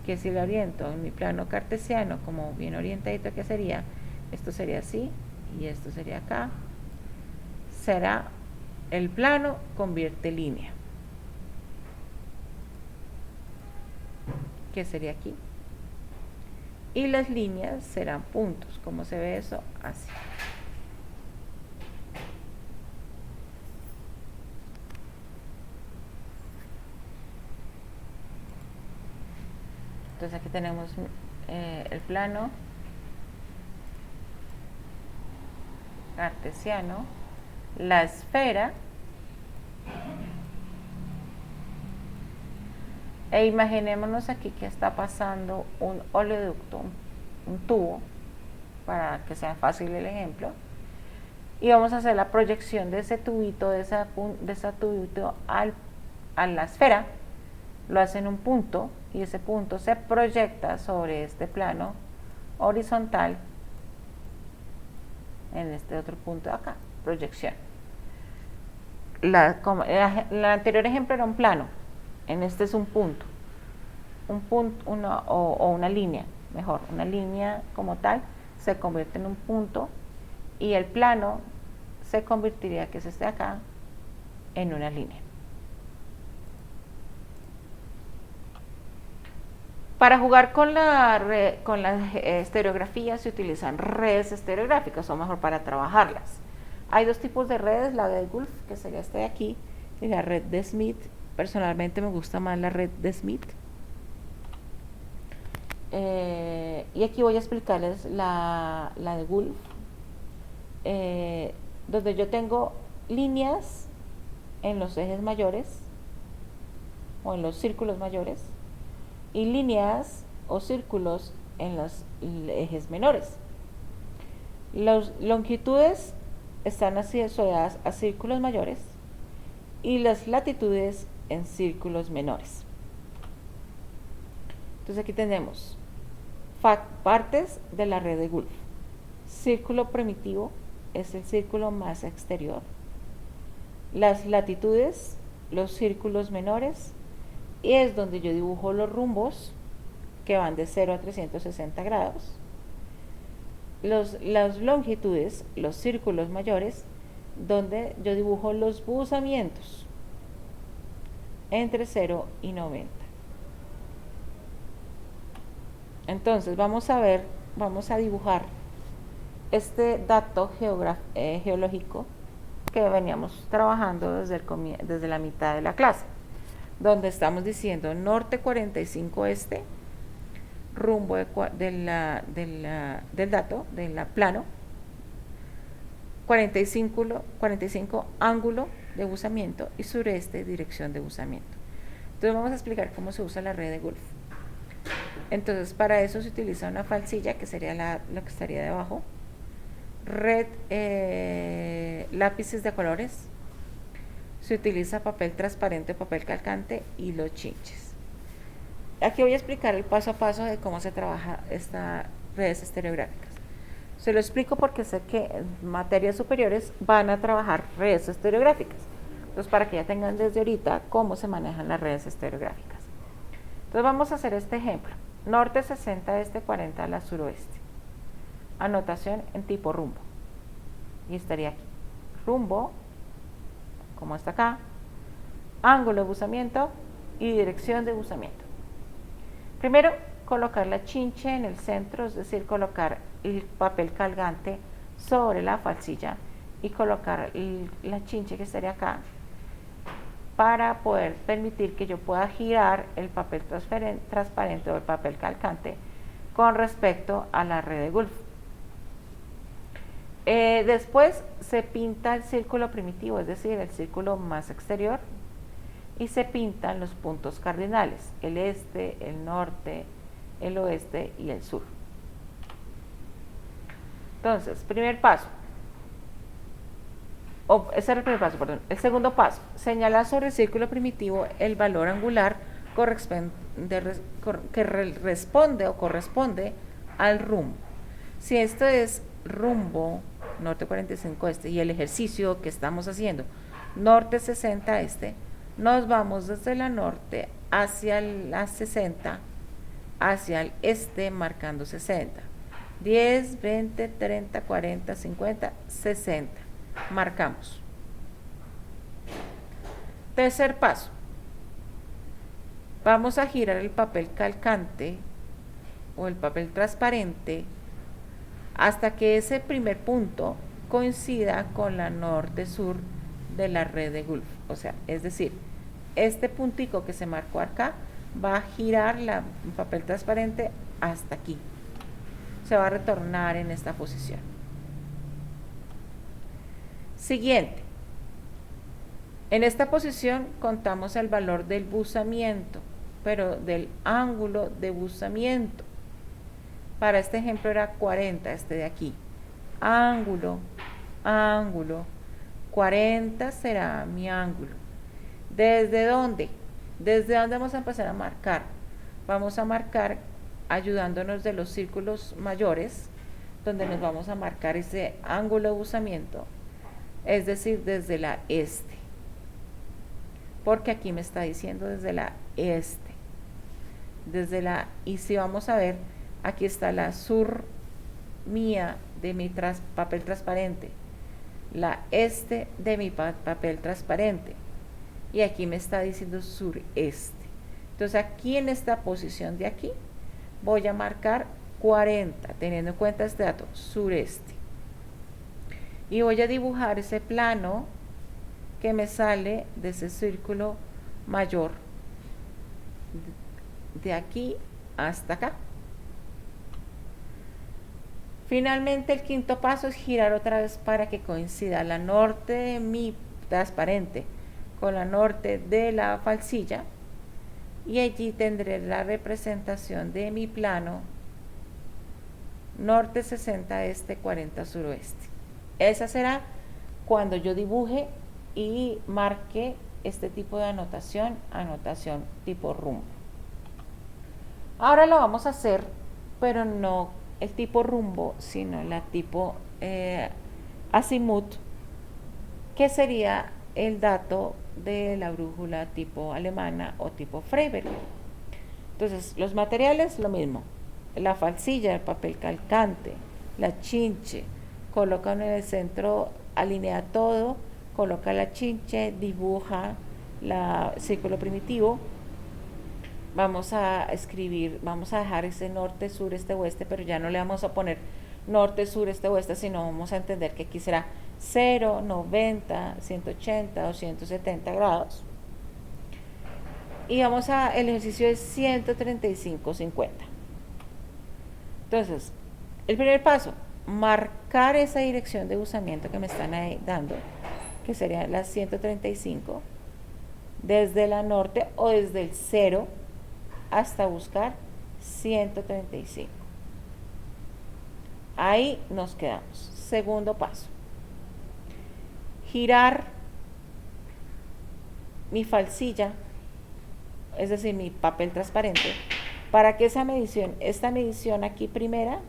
Speaker 1: que si la oriento en mi plano cartesiano como bien orientadito, que sería, esto sería así y esto sería acá, será el plano convierte línea, que sería aquí, y las líneas serán puntos. ¿Cómo se ve eso? Así. Entonces aquí tenemos el plano cartesiano, la esfera, e imaginémonos aquí que está pasando un oleoducto, un tubo, para que sea fácil el ejemplo, y vamos a hacer la proyección de ese tubito, de ese tubito a la esfera. Lo hace en un punto y ese punto se proyecta sobre este plano horizontal en este otro punto de acá, proyección. El anterior ejemplo era un plano, en este es un punto, o una línea, mejor, una línea como tal se convierte en un punto y el plano se convertiría, que es este de acá, en una línea. Para jugar con la estereografía se utilizan redes estereográficas, o mejor para trabajarlas. Hay dos tipos de redes, la de Wolf, que sería esta de aquí, y la red de Smith. Personalmente me gusta más la red de Smith. Y aquí voy a explicarles la de Wolf, donde yo tengo líneas en los ejes mayores o en los círculos mayores y líneas o círculos en los ejes menores. Las longitudes están asociadas a círculos mayores y las latitudes en círculos menores. Entonces aquí tenemos partes de la red de Wolf. Círculo primitivo es el círculo más exterior. Las latitudes, los círculos menores, y es donde yo dibujo los rumbos que van de 0 a 360 grados. Las longitudes, los círculos mayores, donde yo dibujo los buzamientos entre 0 y 90. Entonces vamos a dibujar este dato geológico que veníamos trabajando desde la mitad de la clase, donde estamos diciendo norte 45 este, rumbo del dato, del plano, 45 ángulo de buzamiento y sureste dirección de buzamiento. Entonces vamos a explicar cómo se usa la red de Wolf. Entonces, para eso se utiliza una falsilla, que sería lo que estaría debajo, lápices de colores, se utiliza papel transparente o papel calcante y los chinches. Aquí voy a explicar el paso a paso de cómo se trabaja estas redes estereográficas. Se lo explico porque sé que en materias superiores van a trabajar redes estereográficas. Entonces, para que ya tengan desde ahorita cómo se manejan las redes estereográficas. Entonces, vamos a hacer este ejemplo. Norte 60, este 40 a la suroeste. Anotación en tipo rumbo. Y estaría aquí. Rumbo, como está acá, ángulo de buzamiento y dirección de buzamiento. Primero, colocar la chinche en el centro, es decir, colocar el papel calgante sobre la falsilla y colocar la chinche que estaría acá para poder permitir que yo pueda girar el papel transparente o el papel calcante con respecto a la red de Gulf. Después se pinta el círculo primitivo, es decir, el círculo más exterior, y se pintan los puntos cardinales, el este, el norte, el oeste y el sur. Entonces, primer paso, ese era el primer paso, perdón. El segundo paso, señalar sobre el círculo primitivo el valor angular que responde o corresponde al rumbo. Si esto es rumbo norte 45 este y el ejercicio que estamos haciendo norte 60 este, nos vamos desde la norte hacia la 60 hacia el este marcando 60, 10, 20, 30, 40, 50, 60, marcamos. Tercer paso, vamos a girar el papel calcante o el papel transparente hasta que ese primer punto coincida con la norte-sur de la red de Gulf. O sea, es decir, este puntico que se marcó acá va a girar el papel transparente hasta aquí. Se va a retornar en esta posición. Siguiente. En esta posición contamos el valor del buzamiento, pero del ángulo de buzamiento. Para este ejemplo era 40, este de aquí. Ángulo, ángulo. 40 será mi ángulo. ¿Desde dónde? ¿Desde dónde vamos a empezar a marcar? Vamos a marcar ayudándonos de los círculos mayores, donde nos vamos a marcar ese ángulo de buzamiento, es decir, desde la este. Porque aquí me está diciendo desde la este. Y si vamos a ver, aquí está la sur mía de mi papel transparente, la este de mi papel transparente, y aquí me está diciendo sureste. Entonces aquí en esta posición de aquí voy a marcar 40, teniendo en cuenta este dato, sureste, y voy a dibujar ese plano que me sale de ese círculo mayor de aquí hasta acá. Finalmente, el quinto paso es girar otra vez para que coincida la norte de mi transparente con la norte de la falsilla, y allí tendré la representación de mi plano norte 60 este 40 suroeste. Esa será cuando yo dibuje y marque este tipo de anotación tipo rumbo. Ahora lo vamos a hacer, pero no el tipo rumbo, sino la tipo azimut, que sería el dato de la brújula tipo alemana o tipo Freiberg. Entonces, los materiales, lo mismo. La falsilla, el papel calcante, la chinche, colocan en el centro, alinea todo, coloca la chinche, dibuja el círculo primitivo. Vamos a escribir, vamos a dejar ese norte, sur, este, oeste, pero ya no le vamos a poner norte, sur, este, oeste, sino vamos a entender que aquí será 0, 90, 180 o 170 grados. Y el ejercicio es 135, 50. Entonces, el primer paso, marcar esa dirección de buzamiento que me están ahí dando, que sería la 135, desde la norte o desde el 0 hasta buscar 135. Ahí nos quedamos. Segundo paso. Girar mi falsilla, es decir, mi papel transparente, para que esta medición aquí primera,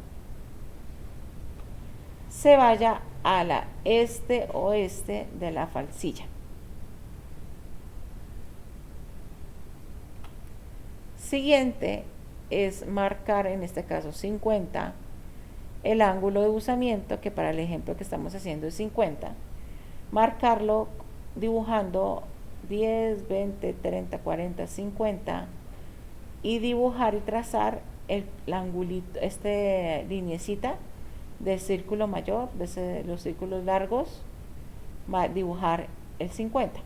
Speaker 1: se vaya a la este-oeste de la falsilla. Siguiente es marcar, en este caso 50, el ángulo de buzamiento, que para el ejemplo que estamos haciendo es 50, marcarlo dibujando 10, 20, 30, 40, 50 y dibujar y trazar el angulito, lineecita del círculo mayor, de los círculos largos, dibujar el 50.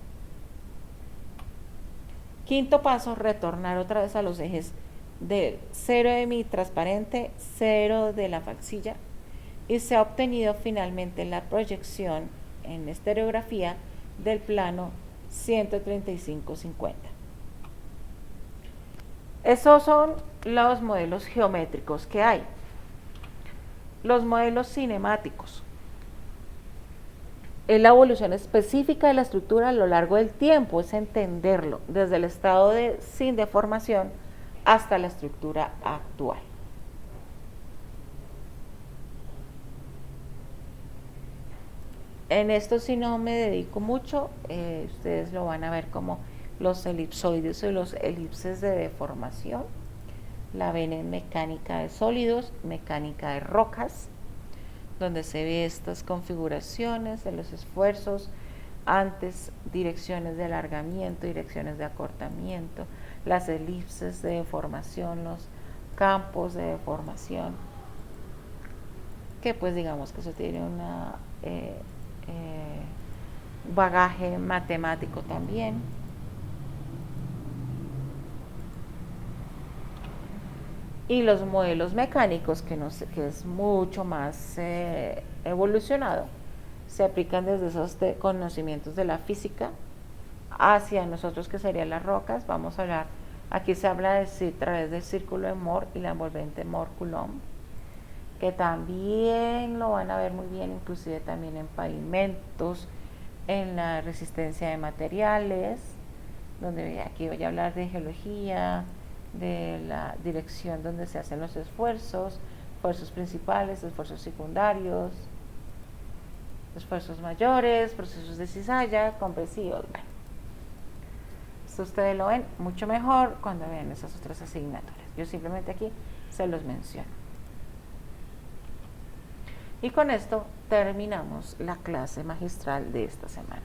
Speaker 1: Quinto paso, retornar otra vez a los ejes de 0 de mi transparente, 0 de la falsilla, y se ha obtenido finalmente la proyección en estereografía del plano 135-50. Esos son los modelos geométricos que hay. Los modelos cinemáticos es la evolución específica de la estructura a lo largo del tiempo, es entenderlo desde el estado sin deformación hasta la estructura actual. En esto sí no me dedico mucho, ustedes lo van a ver como los elipsoides o los elipses de deformación. La ven en mecánica de sólidos, mecánica de rocas, donde se ve estas configuraciones de los esfuerzos, antes direcciones de alargamiento, direcciones de acortamiento, las elipses de deformación, los campos de deformación, que pues digamos que eso tiene un bagaje matemático también. Y los modelos mecánicos, que es mucho más evolucionado, se aplican desde esos conocimientos de la física hacia nosotros, que serían las rocas. Vamos a hablar, aquí se habla a través del círculo de Moore y la envolvente Moore-Coulomb, que también lo van a ver muy bien, inclusive también en pavimentos, en la resistencia de materiales, donde aquí voy a hablar de geología, de la dirección donde se hacen los esfuerzos principales, esfuerzos secundarios, esfuerzos mayores, procesos de cizalla, compresivos. Bueno, esto ustedes lo ven mucho mejor cuando vean esas otras asignaturas. Yo simplemente aquí se los menciono. Y con esto terminamos la clase magistral de esta semana.